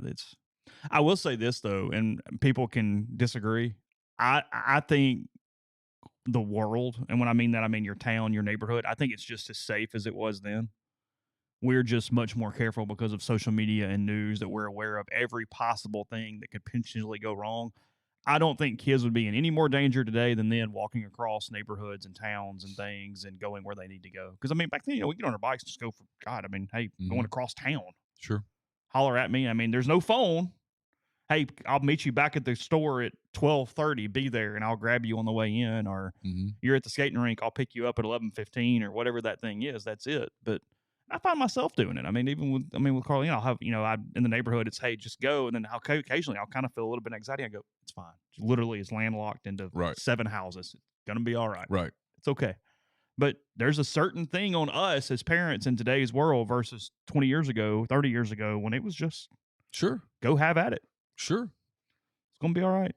Speaker 1: I will say this, though, and people can disagree. I think the world, and when I mean that, I mean your town, your neighborhood, I think it's just as safe as it was then. We're just much more careful because of social media and news that we're aware of every possible thing that could potentially go wrong. I don't think kids would be in any more danger today than then walking across neighborhoods and towns and things and going where they need to go. Because, I mean, back then, we get on our bikes and just go for, God, I mean, hey, going across town.
Speaker 2: Sure.
Speaker 1: Holler at me. I mean, there's no phone. Hey, I'll meet you back at the store at 12:30. Be there, and I'll grab you on the way in. Or you're at the skating rink. I'll pick you up at 11:15 or whatever that thing is. That's it. But I find myself doing it. I mean, even with Carly, I'll have, in the neighborhood, it's, hey, just go. And then occasionally I'll kind of feel a little bit of anxiety. I go, it's fine. Literally, it's landlocked into 7 houses. It's going to be all right.
Speaker 2: Right.
Speaker 1: It's okay. But there's a certain thing on us as parents in today's world versus 20 years ago, 30 years ago, when it was just go have at it.
Speaker 2: Sure.
Speaker 1: It's going to be all right.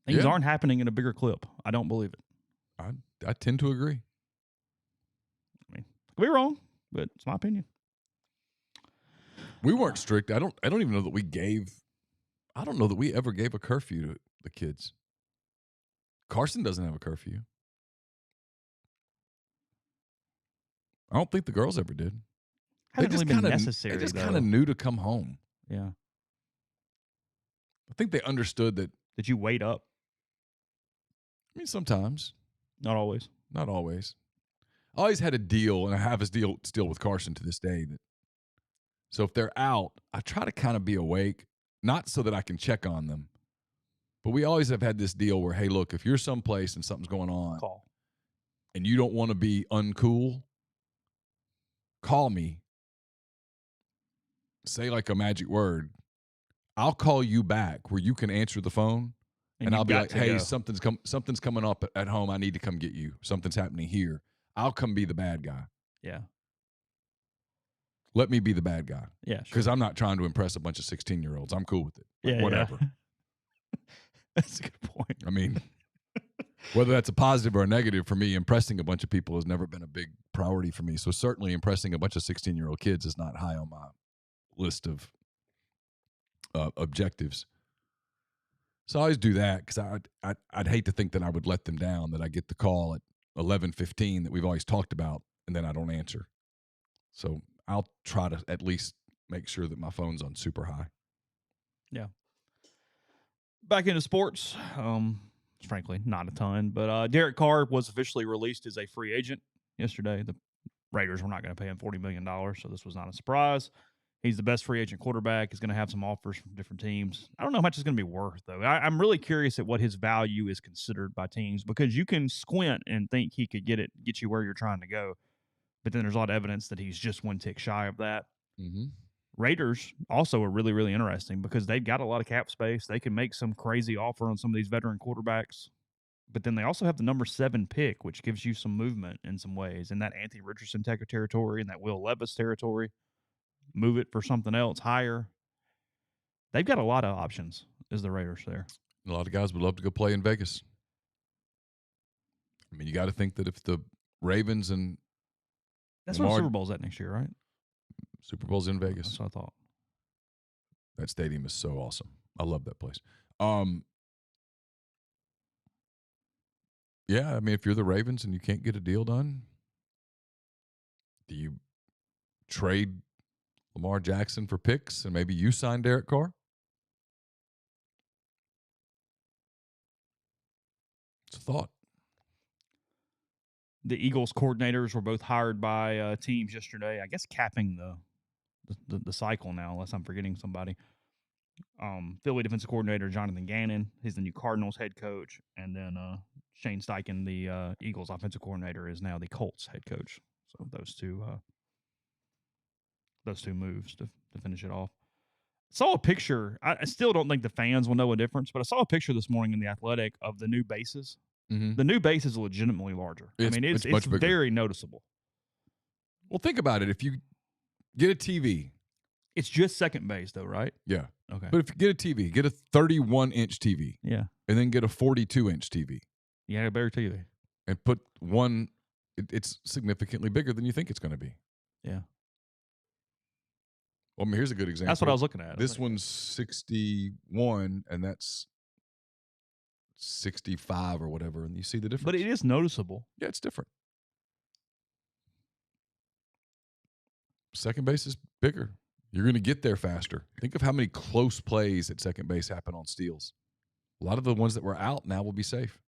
Speaker 1: Things aren't happening in a bigger clip. I don't believe it.
Speaker 2: I tend to agree.
Speaker 1: I mean, I could be wrong, but it's my opinion.
Speaker 2: We weren't strict. I don't even know that I don't know that we ever gave a curfew to the kids. Carson doesn't have a curfew. I don't think the girls ever did.
Speaker 1: Hasn't really been necessary.
Speaker 2: They just kind of knew to come home.
Speaker 1: Yeah.
Speaker 2: I think they understood that.
Speaker 1: Did you wait up?
Speaker 2: I mean, sometimes.
Speaker 1: Not always.
Speaker 2: Not always. I always had a deal, and I have a deal still with Carson to this day. So if they're out, I try to kind of be awake, not so that I can check on them, but we always have had this deal where, hey, look, if you're someplace and something's going on,
Speaker 1: call,
Speaker 2: and you don't want to be uncool, call me. Say like a magic word. I'll call you back where you can answer the phone, and I'll be like, hey, something's coming up at home. I need to come get you. Something's happening here. I'll come be the bad guy.
Speaker 1: Yeah.
Speaker 2: Let me be the bad guy.
Speaker 1: Yeah, sure.
Speaker 2: Because I'm not trying to impress a bunch of 16-year-olds. I'm cool with it. Like, whatever.
Speaker 1: Yeah. That's a good point.
Speaker 2: I mean, whether that's a positive or a negative for me, impressing a bunch of people has never been a big priority for me. So certainly impressing a bunch of 16-year-old kids is not high on my list of objectives. So I always do that because I'd hate to think that I would let them down, that I get the call at 11:15 that we've always talked about, and then I don't answer. So I'll try to at least make sure that my phone's on super high.
Speaker 1: Yeah. Back into sports, frankly, not a ton, but Derek Carr was officially released as a free agent yesterday. The Raiders were not going to pay him $40 million, so this was not a surprise. He's the best free agent quarterback. He's going to have some offers from different teams. I don't know how much it's going to be worth, though. I'm really curious at what his value is considered by teams, because you can squint and think he could get you where you're trying to go. But then there's a lot of evidence that he's just one tick shy of that.
Speaker 2: Mm-hmm.
Speaker 1: Raiders also are really, really interesting because they've got a lot of cap space. They can make some crazy offer on some of these veteran quarterbacks. But then they also have the number 7 pick, which gives you some movement in some ways. In that Anthony Richardson territory and that Will Levis territory. Move it for something else higher. They've got a lot of options as the Raiders there.
Speaker 2: A lot of guys would love to go play in Vegas. I mean, you got to think that if the Ravens and
Speaker 1: that's where the Super Bowl's at next year, right?
Speaker 2: Super Bowl's in Vegas.
Speaker 1: That's what I thought.
Speaker 2: That stadium is so awesome. I love that place. Yeah, I mean, if you're the Ravens and you can't get a deal done, do you trade Lamar Jackson for picks and maybe you sign Derek Carr? It's a thought.
Speaker 1: The Eagles coordinators were both hired by teams yesterday. I guess capping the cycle now, unless I'm forgetting somebody. Philly defensive coordinator Jonathan Gannon, he's the new Cardinals head coach, and then Shane Steichen, the Eagles offensive coordinator, is now the Colts head coach. So those two moves to finish it off. Saw a picture. I still don't think the fans will know a difference, but I saw a picture this morning in the Athletic of the new bases.
Speaker 2: Mm-hmm.
Speaker 1: The new base is legitimately larger. It's
Speaker 2: much bigger.
Speaker 1: very noticeable.
Speaker 2: Well, think about it. If you get a TV,
Speaker 1: it's just second base, though, right?
Speaker 2: Yeah.
Speaker 1: Okay.
Speaker 2: But if you get a TV, get a 31-inch TV.
Speaker 1: Yeah.
Speaker 2: And then get a 42-inch TV.
Speaker 1: Yeah, a better TV.
Speaker 2: And put one. It's significantly bigger than you think it's going to be.
Speaker 1: Yeah.
Speaker 2: Well, here's a good example.
Speaker 1: That's what I was looking at.
Speaker 2: This one's 61, and that's 65 or whatever, and you see the difference.
Speaker 1: But it is noticeable.
Speaker 2: Yeah, it's different. Second base is bigger. You're going to get there faster. Think of how many close plays at second base happen on steals. A lot of the ones that were out now will be safe.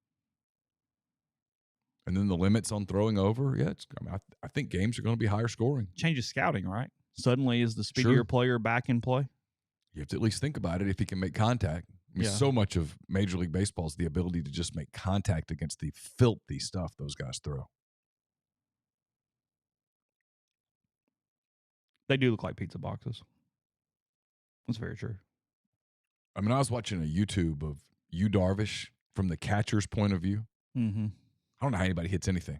Speaker 2: And then the limits on throwing over, I think games are going to be higher scoring.
Speaker 1: Changes scouting, right? Suddenly, is the speedier player back in play?
Speaker 2: You have to at least think about it if he can make contact. So much of Major League Baseball is the ability to just make contact against the filthy stuff those guys throw.
Speaker 1: They do look like pizza boxes. That's very true.
Speaker 2: I was watching a YouTube of Yu Darvish from the catcher's point of view.
Speaker 1: Mm-hmm.
Speaker 2: I don't know how anybody hits anything.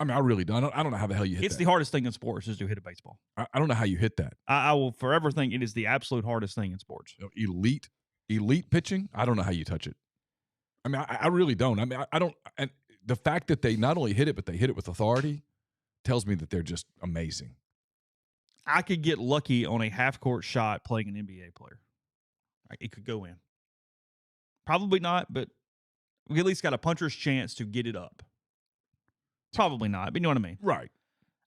Speaker 2: I really don't. I don't know how the hell you hit
Speaker 1: It's
Speaker 2: that.
Speaker 1: the hardest thing in sports is to hit a baseball.
Speaker 2: I don't know how you hit that.
Speaker 1: I will forever think it is the absolute hardest thing in sports.
Speaker 2: Elite pitching, I don't know how you touch it. I really don't. I don't. And the fact that they not only hit it, but they hit it with authority tells me that they're just amazing.
Speaker 1: I could get lucky on a half-court shot playing an NBA player. It could go in. Probably not, but we at least got a puncher's chance to get it up. Probably not, but you know what I mean?
Speaker 2: Right.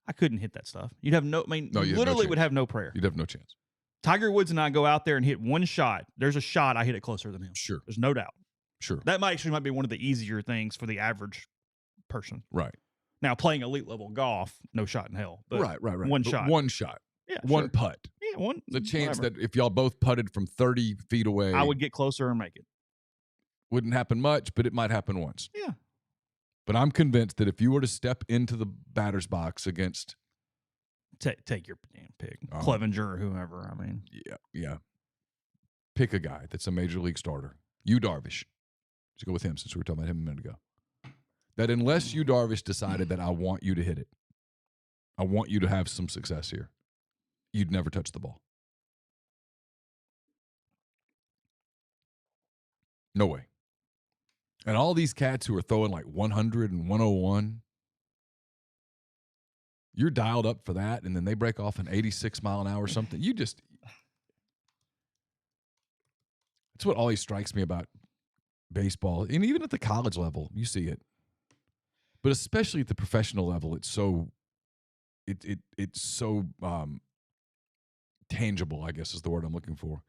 Speaker 1: I couldn't hit that stuff. You'd have no, literally would have no prayer.
Speaker 2: You'd have no chance.
Speaker 1: Tiger Woods and I go out there and hit one shot. There's a shot I hit it closer than him.
Speaker 2: Sure.
Speaker 1: There's no doubt.
Speaker 2: Sure.
Speaker 1: That might be one of the easier things for the average person.
Speaker 2: Right.
Speaker 1: Now, playing elite level golf, no shot in hell. But
Speaker 2: right.
Speaker 1: One shot.
Speaker 2: One shot.
Speaker 1: Yeah.
Speaker 2: One putt.
Speaker 1: Yeah, one.
Speaker 2: The chance that if y'all both putted from 30 feet away,
Speaker 1: I would get closer and make it.
Speaker 2: Wouldn't happen much, but it might happen once.
Speaker 1: Yeah.
Speaker 2: But I'm convinced that if you were to step into the batter's box against
Speaker 1: take your damn pick, Clevenger or whoever.
Speaker 2: Yeah. Pick a guy that's a major league starter. Yu Darvish. Let's go with him since we were talking about him a minute ago. That unless Yu Darvish decided that I want you to hit it, I want you to have some success here, you'd never touch the ball. No way. And all these cats who are throwing like 100 and 101, you're dialed up for that, and then they break off an 86 mile an hour or something. That's what always strikes me about baseball. And even at the college level, you see it. But especially at the professional level, it's so tangible, I guess is the word I'm looking for.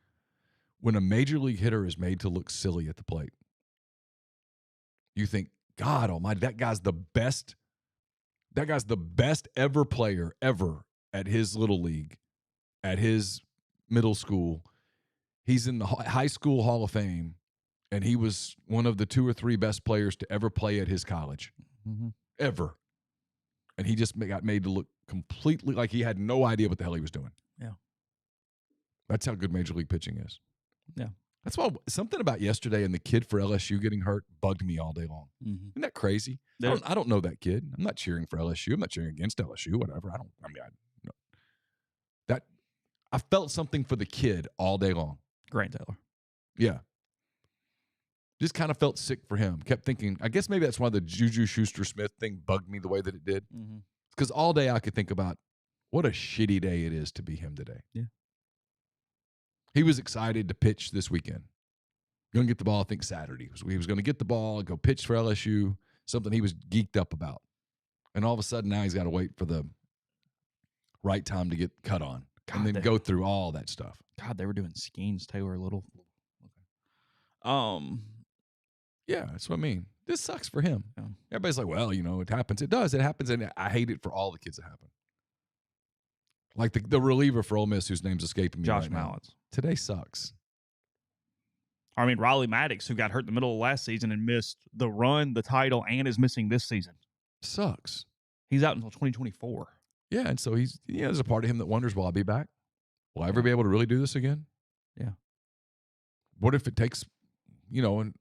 Speaker 2: When a major league hitter is made to look silly at the plate, you think, God almighty, that guy's the best ever player ever at his little league, at his middle school. He's in the high school Hall of Fame, and he was one of the 2 or 3 best players to ever play at his college, ever. And he just got made to look completely like he had no idea what the hell he was doing.
Speaker 1: Yeah. That's
Speaker 2: how good Major League pitching is.
Speaker 1: Yeah.
Speaker 2: That's why something about yesterday and the kid for LSU getting hurt bugged me all day long.
Speaker 1: Mm-hmm.
Speaker 2: Isn't that crazy? I don't know that kid. I'm not cheering for LSU. I'm not cheering against LSU, whatever. I felt something for the kid all day long.
Speaker 1: Grant Taylor.
Speaker 2: Yeah. Just kind of felt sick for him. Kept thinking, I guess maybe that's why the JuJu Smith-Schuster thing bugged me the way that it did. Because all day I could think about what a shitty day it is to be him today.
Speaker 1: Yeah.
Speaker 2: He was excited to pitch this weekend. Going to get the ball, I think, Saturday. He was going to get the ball, go pitch for LSU, something he was geeked up about. And all of a sudden now he's got to wait for the right time to get cut on. And then go through all that stuff.
Speaker 1: God, they were doing Skeens, Taylor Little.
Speaker 2: Yeah, that's what I mean. This sucks for him.
Speaker 1: Yeah.
Speaker 2: Everybody's like, well, it happens. It does. It happens, and I hate it for all the kids that happen. Like the reliever for Ole Miss, whose name's escaping me
Speaker 1: Josh
Speaker 2: right now.
Speaker 1: Mallets.
Speaker 2: Today sucks.
Speaker 1: I mean, Riley Maddox, who got hurt in the middle of last season and missed the run, the title, and is missing this season.
Speaker 2: Sucks.
Speaker 1: He's out until 2024.
Speaker 2: Yeah, and so he's there's a part of him that wonders, will I be back? Will I ever be able to really do this again?
Speaker 1: Yeah.
Speaker 2: What if it takes, and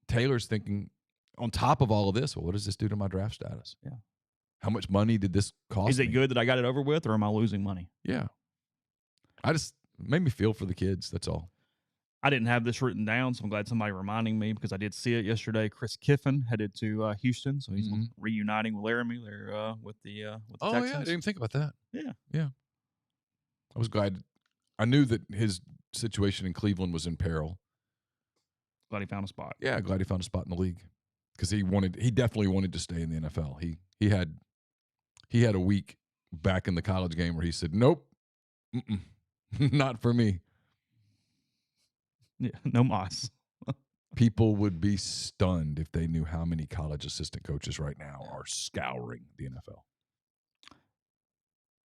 Speaker 2: Taylor's thinking, on top of all of this, well, what does this do to my draft status?
Speaker 1: Yeah.
Speaker 2: How much money did this cost
Speaker 1: Is it
Speaker 2: me?
Speaker 1: good that I got it over with, or am I losing money?
Speaker 2: Yeah. It made me feel for the kids, that's all.
Speaker 1: I didn't have this written down, so I'm glad somebody reminding me because I did see it yesterday. Chris Kiffin headed to Houston, so he's reuniting with Laramie there with the Texans.
Speaker 2: Yeah, I didn't even think about that.
Speaker 1: Yeah.
Speaker 2: I was glad. I knew that his situation in Cleveland was in peril.
Speaker 1: Glad he found a spot.
Speaker 2: Yeah, glad he found a spot in the league because he definitely wanted to stay in the NFL. He had a week back in the college game where he said, "Nope, not for me."
Speaker 1: Yeah, no mas.
Speaker 2: People would be stunned if they knew how many college assistant coaches right now are scouring the NFL.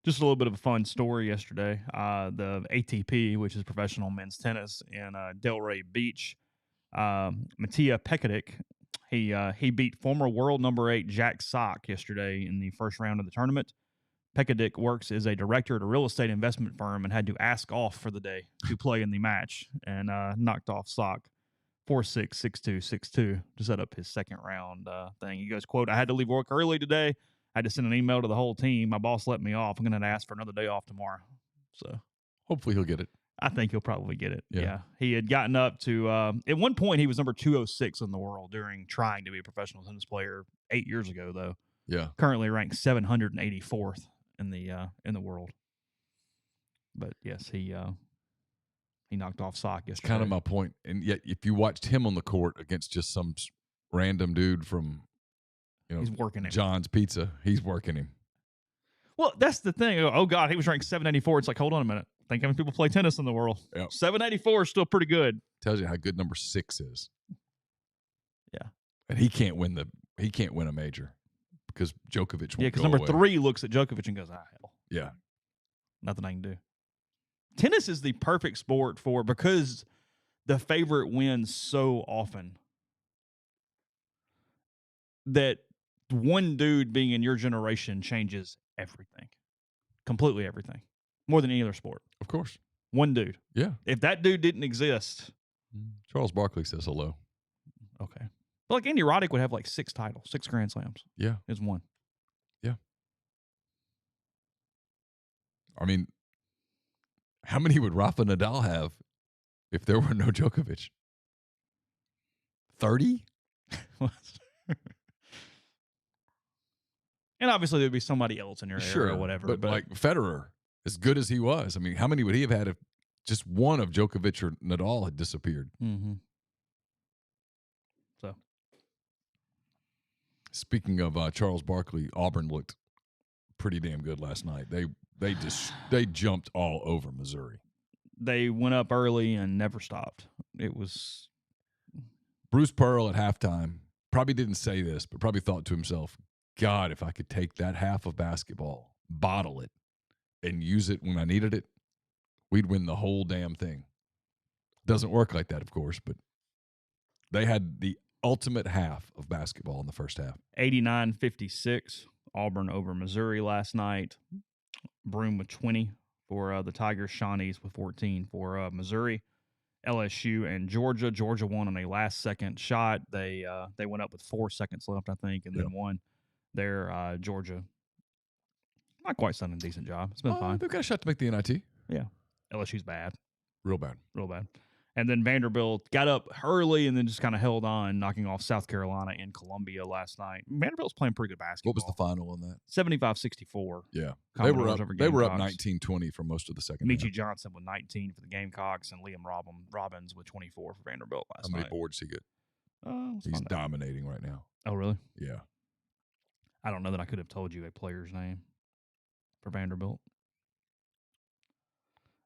Speaker 1: Just a little bit of a fun story yesterday. The ATP, which is professional men's tennis in Delray Beach, Matija Pekadik, he beat former world number 8 Jack Sock yesterday in the first round of the tournament. Pekadik works as a director at a real estate investment firm and had to ask off for the day to play in the match and knocked off Sock 4-6, 6-2, 6-2 to set up his second round thing. He goes, quote, "I had to leave work early today. I had to send an email to the whole team. My boss let me off. I'm going to ask for another day off tomorrow." So
Speaker 2: hopefully he'll get it.
Speaker 1: I think he'll probably get it.
Speaker 2: Yeah.
Speaker 1: He had gotten up to, at one point, he was number 206 in the world during trying to be a professional tennis player 8 years ago, though.
Speaker 2: Yeah.
Speaker 1: Currently ranked 784th in the world. But yes, he knocked off Sock yesterday.
Speaker 2: It's kind of my point. And yet, if you watched him on the court against just some random dude from,
Speaker 1: he's working him.
Speaker 2: John's Pizza, he's working him.
Speaker 1: Well, that's the thing. Oh, God, he was ranked 784. It's like, hold on a minute. Think how many people play tennis in the world.
Speaker 2: Yep.
Speaker 1: 784 is still pretty good.
Speaker 2: Tells you how good number 6 is.
Speaker 1: Yeah.
Speaker 2: And he can't win a major because Djokovic won't
Speaker 1: because
Speaker 2: go
Speaker 1: number
Speaker 2: away.
Speaker 1: 3 looks at Djokovic and goes, hell.
Speaker 2: Yeah.
Speaker 1: Nothing I can do. Tennis is the perfect sport because the favorite wins so often that one dude being in your generation changes everything. Completely everything. More than any other sport.
Speaker 2: Of course.
Speaker 1: One dude.
Speaker 2: Yeah.
Speaker 1: If that dude didn't exist.
Speaker 2: Charles Barkley says hello.
Speaker 1: Okay. But like Andy Roddick would have like 6 titles, 6 Grand Slams.
Speaker 2: Yeah.
Speaker 1: Is one.
Speaker 2: Yeah. I mean, how many would Rafa Nadal have if there were no Djokovic? 30?
Speaker 1: And obviously there'd be somebody else in your area or whatever.
Speaker 2: But like Federer, as good as he was, I mean, how many would he have had if just one of Djokovic or Nadal had disappeared?
Speaker 1: Mm-hmm. So,
Speaker 2: speaking of Charles Barkley, Auburn looked pretty damn good last night. They jumped all over Missouri.
Speaker 1: They went up early and never stopped. It was
Speaker 2: Bruce Pearl at halftime probably didn't say this, but probably thought to himself, God, if I could take that half of basketball, bottle it, and use it when I needed it, we'd win the whole damn thing. Doesn't work like that, of course, but they had the ultimate half of basketball in the first half.
Speaker 1: 89-56, Auburn over Missouri last night. Broome with 20 for the Tigers. Shawnees with 14 for Missouri. LSU and Georgia. Georgia won on a last-second shot. They went up with 4 seconds left, I think, and then won. Their Georgia, not quite done a decent job. It's been fine.
Speaker 2: They've got a shot to make the NIT.
Speaker 1: Yeah. LSU's bad.
Speaker 2: Real bad.
Speaker 1: And then Vanderbilt got up early and then just kind of held on, knocking off South Carolina and Columbia last night. Vanderbilt's playing pretty good basketball.
Speaker 2: What was the final on that?
Speaker 1: 75-64.
Speaker 2: Yeah.
Speaker 1: Commodores
Speaker 2: They were up 19-20 for most of the second half.
Speaker 1: Michie Johnson with 19 for the Gamecocks and Liam Robbins with 24 for Vanderbilt last night.
Speaker 2: How many boards did he get?
Speaker 1: He's
Speaker 2: dominating right now.
Speaker 1: Oh, really?
Speaker 2: Yeah.
Speaker 1: I don't know that I could have told you a player's name for Vanderbilt.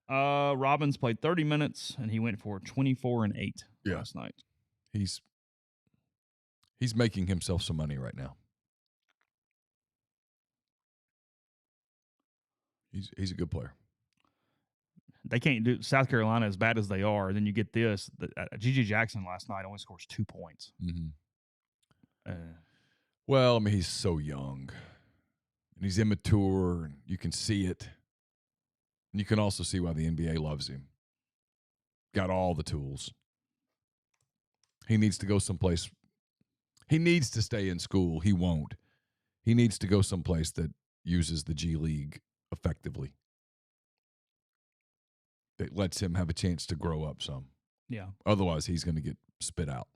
Speaker 1: Robbins played 30 minutes, and he went for 24 and 8 last night.
Speaker 2: He's He's making himself some money right now. He's a good player.
Speaker 1: They can't do South Carolina as bad as they are. Then you get this. G.G. Jackson last night only scores 2 points.
Speaker 2: Well, I mean, he's so young. And he's immature. And you can see it. And you can also see why the NBA loves him. Got all the tools. He needs to go someplace. He needs to stay in school. He won't. He needs to go someplace that uses the G League effectively. That lets him have a chance to grow up some.
Speaker 1: Yeah.
Speaker 2: Otherwise, he's going to get spit out.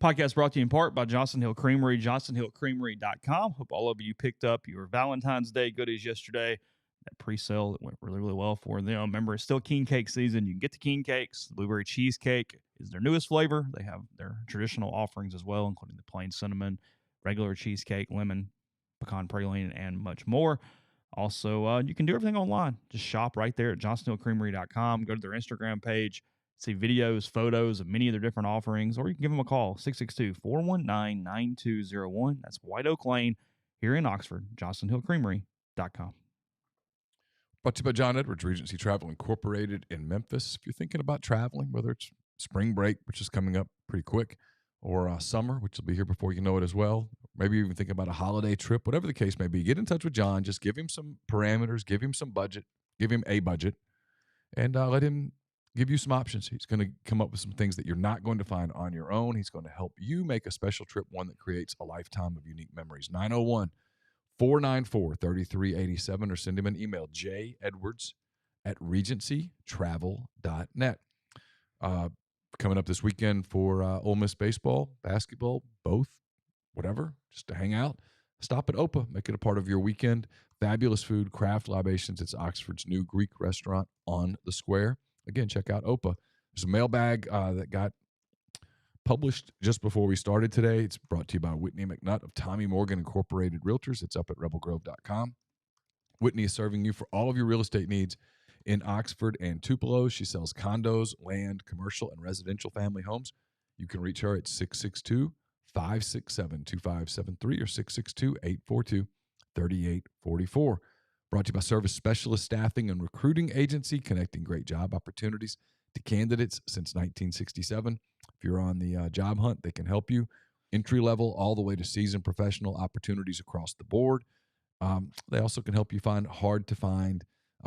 Speaker 1: Podcast brought to you in part by Johnson Hill Creamery, johnsonhillcreamery.com. Hope all of you picked up your Valentine's Day goodies yesterday. That pre-sale that went really, really well for them. Remember, it's still king cake season. You can get the king cakes. The blueberry cheesecake is their newest flavor. They have their traditional offerings as well, including the plain cinnamon, regular cheesecake, lemon, pecan praline, and much more. Also, you can do everything online. Just shop right there at johnsonhillcreamery.com. Go to their Instagram page. See videos, photos of many of their different offerings, or you can give them a call, 662-419-9201. That's White Oak Lane here in Oxford, johnsonhillcreamery.com.
Speaker 2: Brought to you by John Edwards, Regency Travel Incorporated in Memphis. If you're thinking about traveling, whether it's spring break, which is coming up pretty quick, or summer, which will be here before you know it as well, maybe even thinking about a holiday trip, whatever the case may be, get in touch with John. Just give him some parameters, give him some budget, give him a budget, and let him give you some options. He's going to come up with some things that you're not going to find on your own. He's going to help you make a special trip, one that creates a lifetime of unique memories. 901-494-3387, or send him an email, jedwards@regencytravel.net. Coming up this weekend for Ole Miss baseball, basketball, both, whatever, just to hang out. Stop at Opa. Make it a part of your weekend. Fabulous food, craft libations. It's Oxford's new Greek restaurant on the square. Again, check out Opa. There's a mailbag that got published just before we started today. It's brought to you by Whitney McNutt of Tommy Morgan Incorporated Realtors. It's up at rebelgrove.com. Whitney is serving you for all of your real estate needs in Oxford and Tupelo. She sells condos, land, commercial, and residential family homes. You can reach her at 662-567-2573 or 662-842-3844. Brought to you by Service Specialist Staffing and Recruiting Agency, connecting great job opportunities to candidates since 1967. If you're on the job hunt, they can help you. Entry level all the way to seasoned professional opportunities across the board. They also can help you find hard-to-find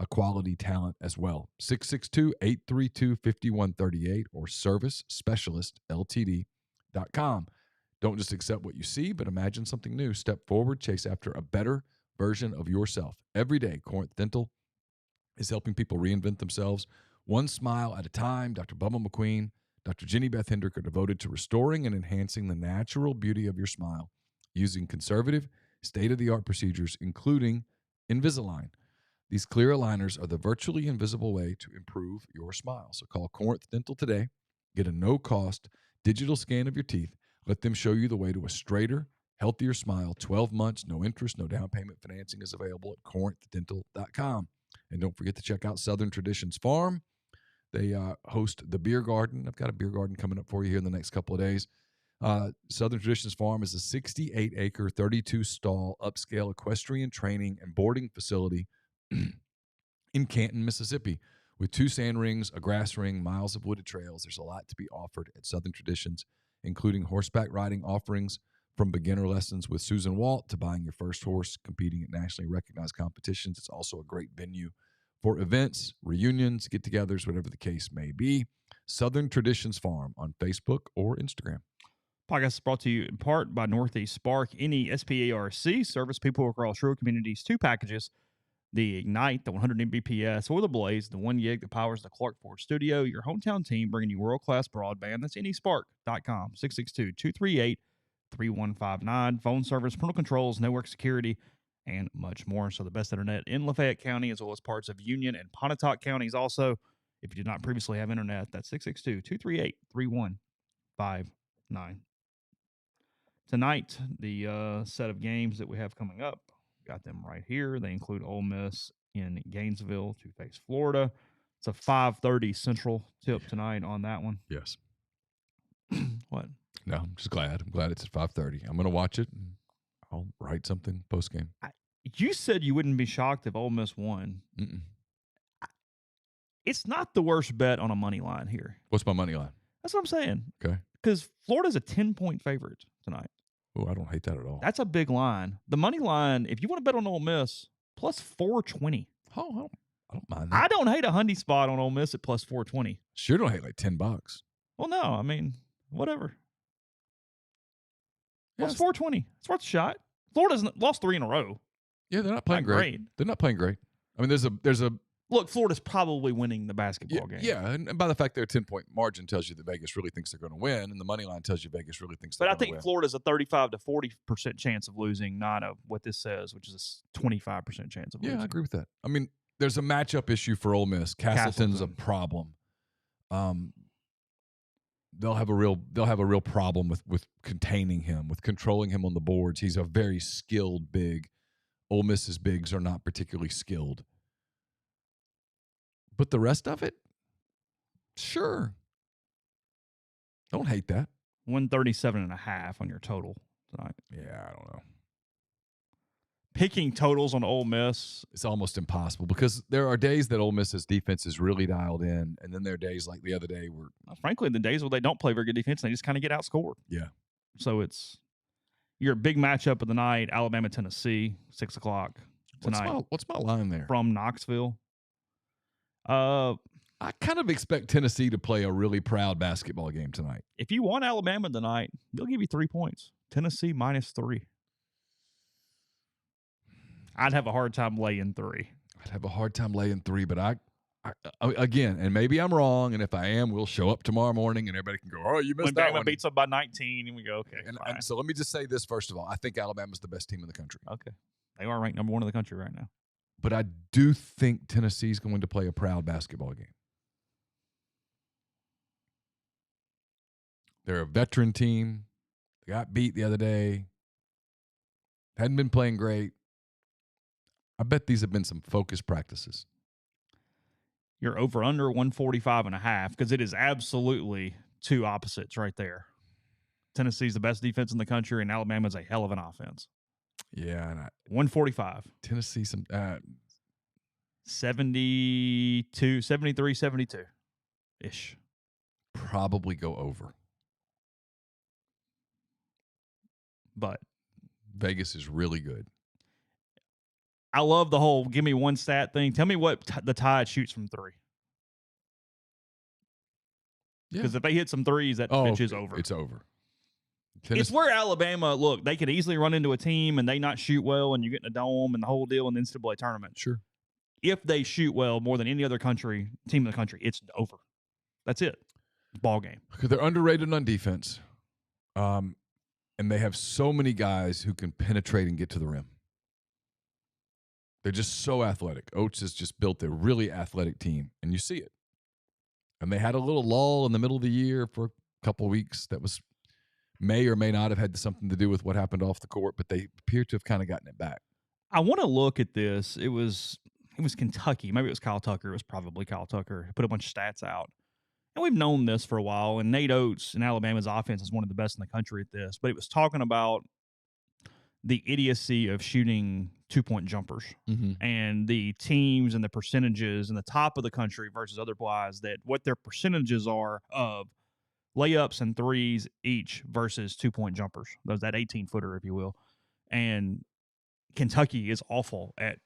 Speaker 2: quality talent as well. 662-832-5138 or servicespecialistltd.com. Don't just accept what you see, but imagine something new. Step forward, chase after a better version of yourself. Every day, Corinth Dental is helping people reinvent themselves one smile at a time. Dr. Bubba McQueen, Dr. Jenny Beth Hendrick are devoted to restoring and enhancing the natural beauty of your smile using conservative, state-of-the-art procedures, including Invisalign. These clear aligners are the virtually invisible way to improve your smile. So call Corinth Dental today. Get a no-cost digital scan of your teeth. Let them show you the way to a straighter, healthier smile. 12 months, no interest, no down payment financing is available at corinthdental.com. And don't forget to check out Southern Traditions Farm. They host the beer garden. I've got a beer garden coming up for you here in the next couple of days. Southern Traditions Farm is a 68-acre, 32-stall upscale equestrian training and boarding facility in Canton, Mississippi. With 2 sand rings, a grass ring, miles of wooded trails, there's a lot to be offered at Southern Traditions, including horseback riding offerings from beginner lessons with Susan Walt to buying your first horse, competing at nationally recognized competitions. It's also a great venue for events, reunions, get-togethers, whatever the case may be. Southern Traditions Farm on Facebook or Instagram.
Speaker 1: Podcast is brought to you in part by Northeast Spark, NESPARC, service people across rural communities. 2 packages, the Ignite, the 100 Mbps, or the Blaze, the 1 gig that powers the Clark Ford studio. Your hometown team bringing you world-class broadband. That's nespark.com, 662-238-3159. Phone service, parental controls, network security, and much more. So the best internet in Lafayette County, as well as parts of Union and Pontotoc counties. Also, if you did not previously have internet, that's 662-238-3159. Tonight, the set of games that we have coming up, got them right here. They include Ole Miss in Gainesville to face Florida. It's a 5:30 Central tip tonight on that one.
Speaker 2: Yes.
Speaker 1: What?
Speaker 2: No, I'm just glad. I'm glad it's at 5:30. I'm going to watch it, and I'll write something post-game.
Speaker 1: You said you wouldn't be shocked if Ole Miss won.
Speaker 2: Mm-mm.
Speaker 1: It's not the worst bet on a money line here.
Speaker 2: What's my money line?
Speaker 1: That's what I'm saying.
Speaker 2: Okay.
Speaker 1: Because Florida's a 10-point favorite tonight.
Speaker 2: Oh, I don't hate that at all.
Speaker 1: That's a big line. The money line, if you want to bet on Ole Miss, plus 420.
Speaker 2: Oh, I don't mind that.
Speaker 1: I don't hate a Hundy spot on Ole Miss at plus 420.
Speaker 2: Sure don't hate like $10.
Speaker 1: Well, no, I mean, whatever. Plus
Speaker 2: Yes.
Speaker 1: 420. It's worth a shot. Florida's lost 3 in a row.
Speaker 2: Yeah, they're not playing great. They're not playing great. I mean, there's a
Speaker 1: Look, Florida's probably winning the basketball game.
Speaker 2: Yeah, and by the fact they're a 10-point margin tells you that Vegas really thinks they're going to win, and the money line tells you Vegas really thinks they're
Speaker 1: But I
Speaker 2: going to win.
Speaker 1: think Florida's a 35 to 40% chance of losing, not what this says, which is a 25% chance of losing.
Speaker 2: Yeah, I agree with that. I mean, there's a matchup issue for Ole Miss. Castleton's a problem. They'll have a real problem with containing him, with controlling him on the boards. He's a very skilled big. Ole Miss's bigs are not particularly skilled. But the rest of it, sure. Don't hate that.
Speaker 1: 137.5 on your total tonight.
Speaker 2: Yeah, I don't know.
Speaker 1: Picking totals on Ole Miss,
Speaker 2: it's almost impossible because there are days that Ole Miss's defense is really dialed in, and then there are days like the other day where,
Speaker 1: frankly, the days where they don't play very good defense, they just kind of get outscored.
Speaker 2: Yeah.
Speaker 1: So it's your big matchup of the night: Alabama, Tennessee, 6:00 tonight.
Speaker 2: What's my line there?
Speaker 1: From Knoxville.
Speaker 2: I kind of expect Tennessee to play a really proud basketball game tonight.
Speaker 1: If you want Alabama tonight, they'll give you 3 points. Tennessee -3. I'd have a hard time laying 3.
Speaker 2: I'd have a hard time laying 3, but I again, and maybe I'm wrong, and if I am, we'll show up tomorrow morning and everybody can go, oh, you missed
Speaker 1: when
Speaker 2: that
Speaker 1: Bama
Speaker 2: one.
Speaker 1: beats them by 19, and we go, okay.
Speaker 2: And so let me just say this first of all. I think Alabama's the best team in the country.
Speaker 1: Okay. They are ranked number 1 in the country right now.
Speaker 2: But I do think Tennessee's going to play a proud basketball game. They're a veteran team. They got beat the other day. Hadn't been playing great. I bet these have been some focused practices.
Speaker 1: You're over under 145.5 because it is absolutely two opposites right there. Tennessee's the best defense in the country, and Alabama's a hell of an offense.
Speaker 2: Yeah, and
Speaker 1: 145.
Speaker 2: Tennessee
Speaker 1: 72, 73, 72 ish.
Speaker 2: Probably go over.
Speaker 1: But
Speaker 2: Vegas is really good.
Speaker 1: I love the whole give me one stat thing. Tell me what the Tide shoots from 3. Because if they hit some threes, that pitch is over.
Speaker 2: It's over.
Speaker 1: It's where Alabama, look, they could easily run into a team and they not shoot well and you get in a dome and the whole deal in the NCAA tournament.
Speaker 2: Sure.
Speaker 1: If they shoot well more than any other team in the country, it's over. That's it. Ball game.
Speaker 2: Because they're underrated on defense. And they have so many guys who can penetrate and get to the rim. They're just so athletic. Oates has just built a really athletic team, and you see it. And they had a little lull in the middle of the year for a couple of weeks that may or may not have had something to do with what happened off the court, but they appear to have kind of gotten it back.
Speaker 1: I want to look at this. It was Kentucky. Maybe it was Kyle Tucker. It was probably Kyle Tucker. Put a bunch of stats out. And we've known this for a while, and Nate Oates in Alabama's offense is one of the best in the country at this. But it was talking about the idiocy of shooting 2-point jumpers and the teams and the percentages in the top of the country versus otherwise, that what their percentages are of layups and threes each versus 2-point jumpers, that 18-footer, if you will. And Kentucky is awful at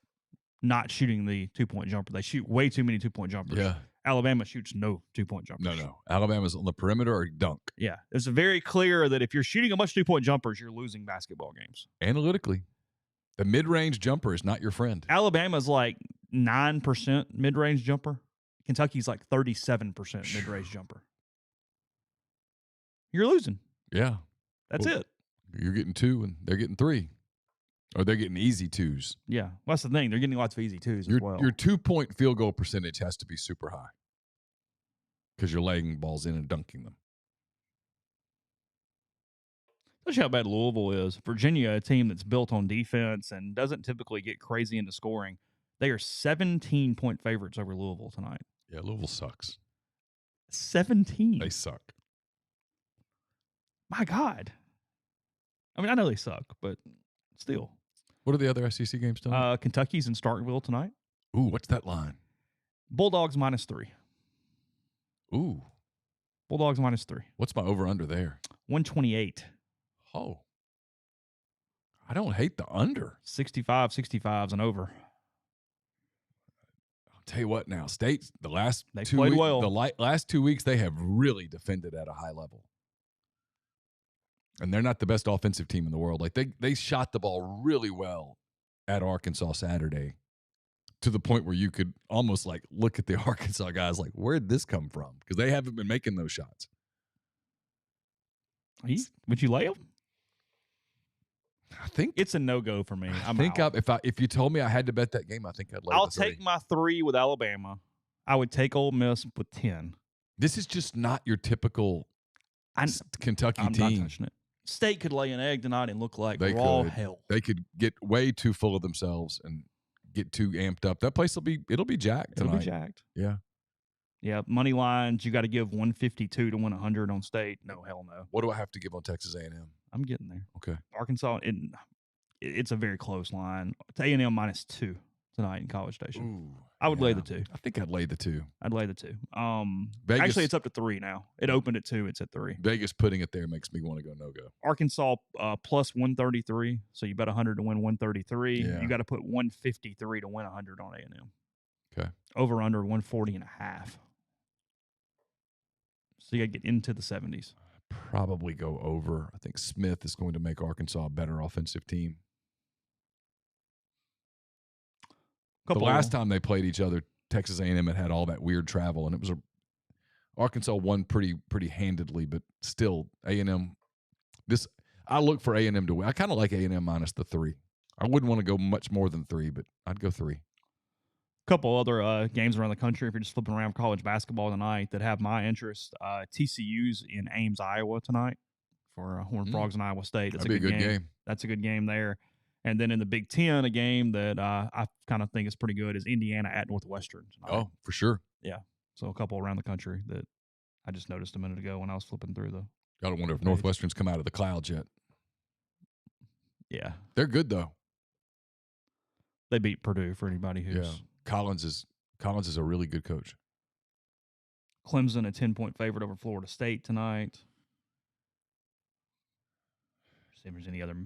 Speaker 1: not shooting the 2-point jumper. They shoot way too many 2-point jumpers.
Speaker 2: Yeah.
Speaker 1: Alabama shoots no 2-point jumpers.
Speaker 2: No. Alabama's on the perimeter or dunk.
Speaker 1: Yeah. It's very clear that if you're shooting a bunch of 2-point jumpers, you're losing basketball games.
Speaker 2: Analytically, the mid-range jumper is not your friend.
Speaker 1: Alabama's like 9% mid-range jumper. Kentucky's like 37% mid-range jumper. You're losing.
Speaker 2: Yeah.
Speaker 1: That's it.
Speaker 2: You're getting 2 and they're getting 3. Or they're getting easy 2s.
Speaker 1: Yeah. Well, that's the thing. They're getting lots of easy 2s as well.
Speaker 2: Your 2-point field goal percentage has to be super high because you're laying balls in and dunking them.
Speaker 1: That's how bad Louisville is. Virginia, a team that's built on defense and doesn't typically get crazy into scoring. They are 17-point favorites over Louisville tonight.
Speaker 2: Yeah, Louisville sucks.
Speaker 1: 17.
Speaker 2: They suck.
Speaker 1: My God. I mean, I know they suck, but still.
Speaker 2: What are the other SEC games tonight?
Speaker 1: Kentucky's in Starkville tonight.
Speaker 2: Ooh, what's that line?
Speaker 1: Bulldogs -3.
Speaker 2: Ooh.
Speaker 1: Bulldogs -3.
Speaker 2: What's my over-under there?
Speaker 1: 128.
Speaker 2: Oh. I don't hate the under.
Speaker 1: 65's and over.
Speaker 2: I'll tell you what now. State, the last
Speaker 1: They
Speaker 2: 2
Speaker 1: played
Speaker 2: weeks,
Speaker 1: well.
Speaker 2: last 2 weeks, they have really defended at a high level. And they're not the best offensive team in the world. Like they shot the ball really well at Arkansas Saturday to the point where you could almost like look at the Arkansas guys like, where'd this come from? Because they haven't been making those shots.
Speaker 1: Would you lay them?
Speaker 2: I think
Speaker 1: it's a no-go for me.
Speaker 2: If you told me I had to bet that game, I think I'd lay
Speaker 1: I'll
Speaker 2: the 3.
Speaker 1: take my 3 with Alabama. I would take Ole Miss with 10.
Speaker 2: This is just not your typical Kentucky
Speaker 1: I'm
Speaker 2: team.
Speaker 1: not touching it. State could lay an egg tonight and look like
Speaker 2: They
Speaker 1: raw
Speaker 2: could.
Speaker 1: hell.
Speaker 2: They could get way too full of themselves and get too amped up. That place it'll be jacked tonight.
Speaker 1: It'll be jacked.
Speaker 2: Yeah.
Speaker 1: Yeah, money lines, you got to give 152 to win 100 on State. No, hell no.
Speaker 2: What do I have to give on Texas A&M?
Speaker 1: I'm getting there.
Speaker 2: Okay.
Speaker 1: Arkansas, it's a very close line. It's A&M -2 tonight in College Station.
Speaker 2: Ooh,
Speaker 1: I would lay the 2.
Speaker 2: I think I'd lay the 2.
Speaker 1: I'd lay the 2.
Speaker 2: Vegas,
Speaker 1: actually, it's up to 3 now. It opened at 2. It's at 3.
Speaker 2: Vegas putting it there makes me want to go no-go.
Speaker 1: Arkansas plus 133. So you bet 100 to win 133.
Speaker 2: Yeah.
Speaker 1: You got to put 153 to win 100 on A&M.
Speaker 2: Okay.
Speaker 1: Over under 140.5. So you got to get into the 70s.
Speaker 2: Probably go over. I think Smith is going to make Arkansas a better offensive team. The last time they played each other, Texas A&M had all that weird travel, and it was Arkansas won pretty handedly, but still A&M. I look for A&M to win. I kind of like A&M minus the 3. I wouldn't want to go much more than 3, but I'd go 3.
Speaker 1: Couple other games around the country, if you're just flipping around college basketball tonight, that have my interest. TCU's in Ames, Iowa tonight for Horned Frogs and Iowa State. That's
Speaker 2: That'd be a good game.
Speaker 1: That's a good game there. And then in the Big Ten, a game that I kind of think is pretty good is Indiana at Northwestern tonight.
Speaker 2: Oh, for sure.
Speaker 1: Yeah. So a couple around the country that I just noticed a minute ago when I was flipping through the.
Speaker 2: Gotta wonder if Northwestern's come out of the clouds yet.
Speaker 1: Yeah.
Speaker 2: They're good, though.
Speaker 1: They beat Purdue for anybody who's.
Speaker 2: Yeah. Collins is a really good coach.
Speaker 1: Clemson a 10-point favorite over Florida State tonight. See if there's any other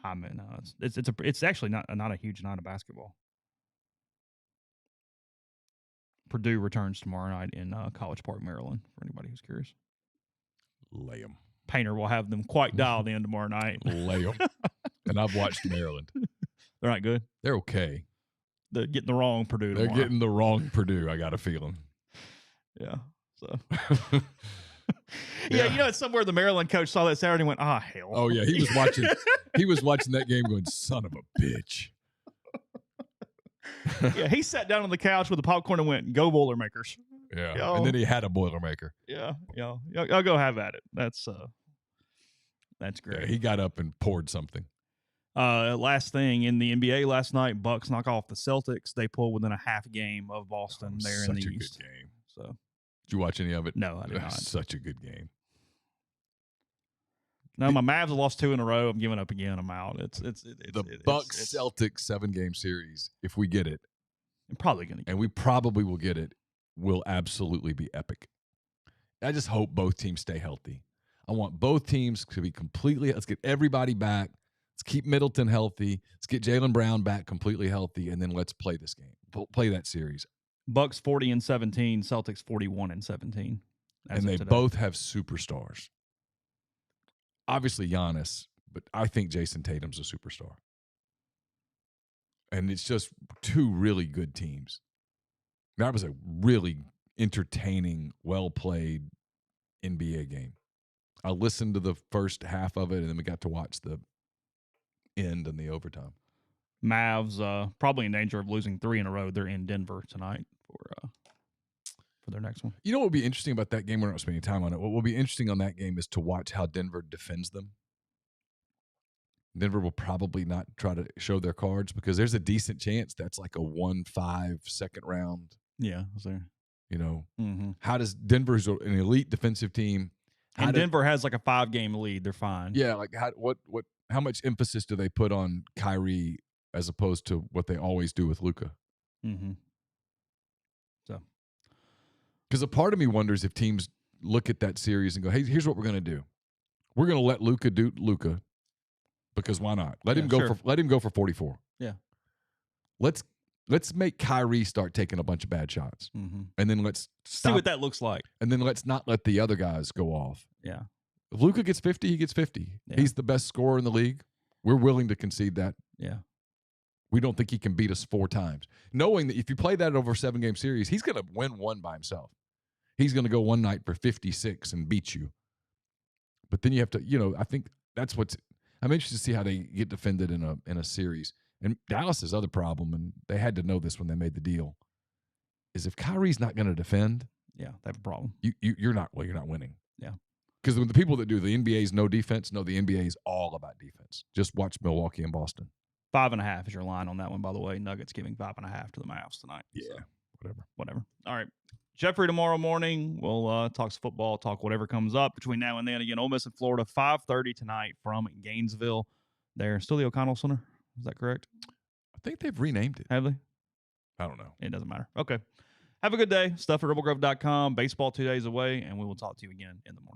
Speaker 1: high men. No, it's actually not a huge night of basketball. Purdue returns tomorrow night in College Park, Maryland. For anybody who's curious,
Speaker 2: lay them.
Speaker 1: Painter will have them quite dialed in tomorrow night.
Speaker 2: Lay them. And I've watched Maryland.
Speaker 1: They're not good.
Speaker 2: They're okay.
Speaker 1: They're getting the wrong Purdue tomorrow.
Speaker 2: They're getting the wrong Purdue, I got a feeling.
Speaker 1: Yeah. So. Yeah, it's somewhere the Maryland coach saw that Saturday and went, hell.
Speaker 2: Oh, yeah, he was watching that game going, son of a bitch.
Speaker 1: Yeah, he sat down on the couch with the popcorn and went, go Boilermakers.
Speaker 2: Yeah,
Speaker 1: Yo.
Speaker 2: And then he had a Boilermaker.
Speaker 1: Yeah, y'all go have at it. That's great.
Speaker 2: Yeah, he got up and poured something.
Speaker 1: Last thing in the NBA last night, Bucks knock off the Celtics. They pull within a half game of Boston there in the East.
Speaker 2: Such a good game.
Speaker 1: So,
Speaker 2: did you watch any of it?
Speaker 1: No, I did not.
Speaker 2: Such a good game.
Speaker 1: No, my Mavs have lost 2 in a row. I'm giving up again. I'm out.
Speaker 2: The Bucks Celtics 7-game series. If we get it,
Speaker 1: I'm probably going to get
Speaker 2: and we probably will get it, will absolutely be epic. I just hope both teams stay healthy. I want both teams to be completely. Let's get everybody back. Let's keep Middleton healthy. Let's get Jaylen Brown back completely healthy, and then let's play this game. Play that series.
Speaker 1: Bucks 40-17, Celtics 41-17.
Speaker 2: And they both have superstars. Obviously Giannis, but I think Jason Tatum's a superstar. And it's just 2 really good teams. That was a really entertaining, well-played NBA game. I listened to the first half of it, and then we got to watch the end and the overtime.
Speaker 1: Mavs probably in danger of losing 3 in a row. They're in Denver tonight for their next one.
Speaker 2: You know what would be interesting about that game? We're not spending time on it. What will be interesting on that game is to watch how Denver defends them. Denver will probably not try to show their cards because there's a decent chance that's like a 1-5 second round.
Speaker 1: Yeah, I was there.
Speaker 2: How does Denver's an elite defensive team?
Speaker 1: And Denver has like a 5-game lead. They're fine.
Speaker 2: Yeah, like how much emphasis do they put on Kyrie as opposed to what they always do with Luka?
Speaker 1: Mm-hmm. So,
Speaker 2: because a part of me wonders if teams look at that series and go, "Hey, here's what we're going to do. We're going to let Luka do Luka, because why not? Let him go for 44.
Speaker 1: Yeah.
Speaker 2: Let's make Kyrie start taking a bunch of bad shots, and then let's
Speaker 1: see what that looks like.
Speaker 2: And then let's not let the other guys go off.
Speaker 1: Yeah.
Speaker 2: If Luka gets 50, he gets 50. Yeah. He's the best scorer in the league. We're willing to concede that.
Speaker 1: Yeah.
Speaker 2: We don't think he can beat us 4 times. Knowing that if you play that over a 7-game series, he's going to win one by himself. He's going to go one night for 56 and beat you. But then you have to, I think that's I'm interested to see how they get defended in a series. And Dallas's other problem, and they had to know this when they made the deal, is if Kyrie's not going to defend,
Speaker 1: they have a problem.
Speaker 2: You're not winning.
Speaker 1: Yeah.
Speaker 2: Because the people that do the NBA's no defense, no, the NBA is all about defense. Just watch Milwaukee and Boston.
Speaker 1: 5.5 is your line on that one, by the way. Nuggets giving 5.5 to the Mavs tonight.
Speaker 2: Yeah. So,
Speaker 1: whatever. All right. Jeffrey, tomorrow morning, we'll talk football, talk whatever comes up between now and then. Again, Ole Miss in Florida, 5:30 tonight from Gainesville. They're still the O'Connell Center. Is that correct?
Speaker 2: I think they've renamed it.
Speaker 1: Have they?
Speaker 2: I don't know.
Speaker 1: It doesn't matter. Okay. Have a good day. Stuff at rebelgrove.com. Baseball 2 days away, and we will talk to you again in the morning.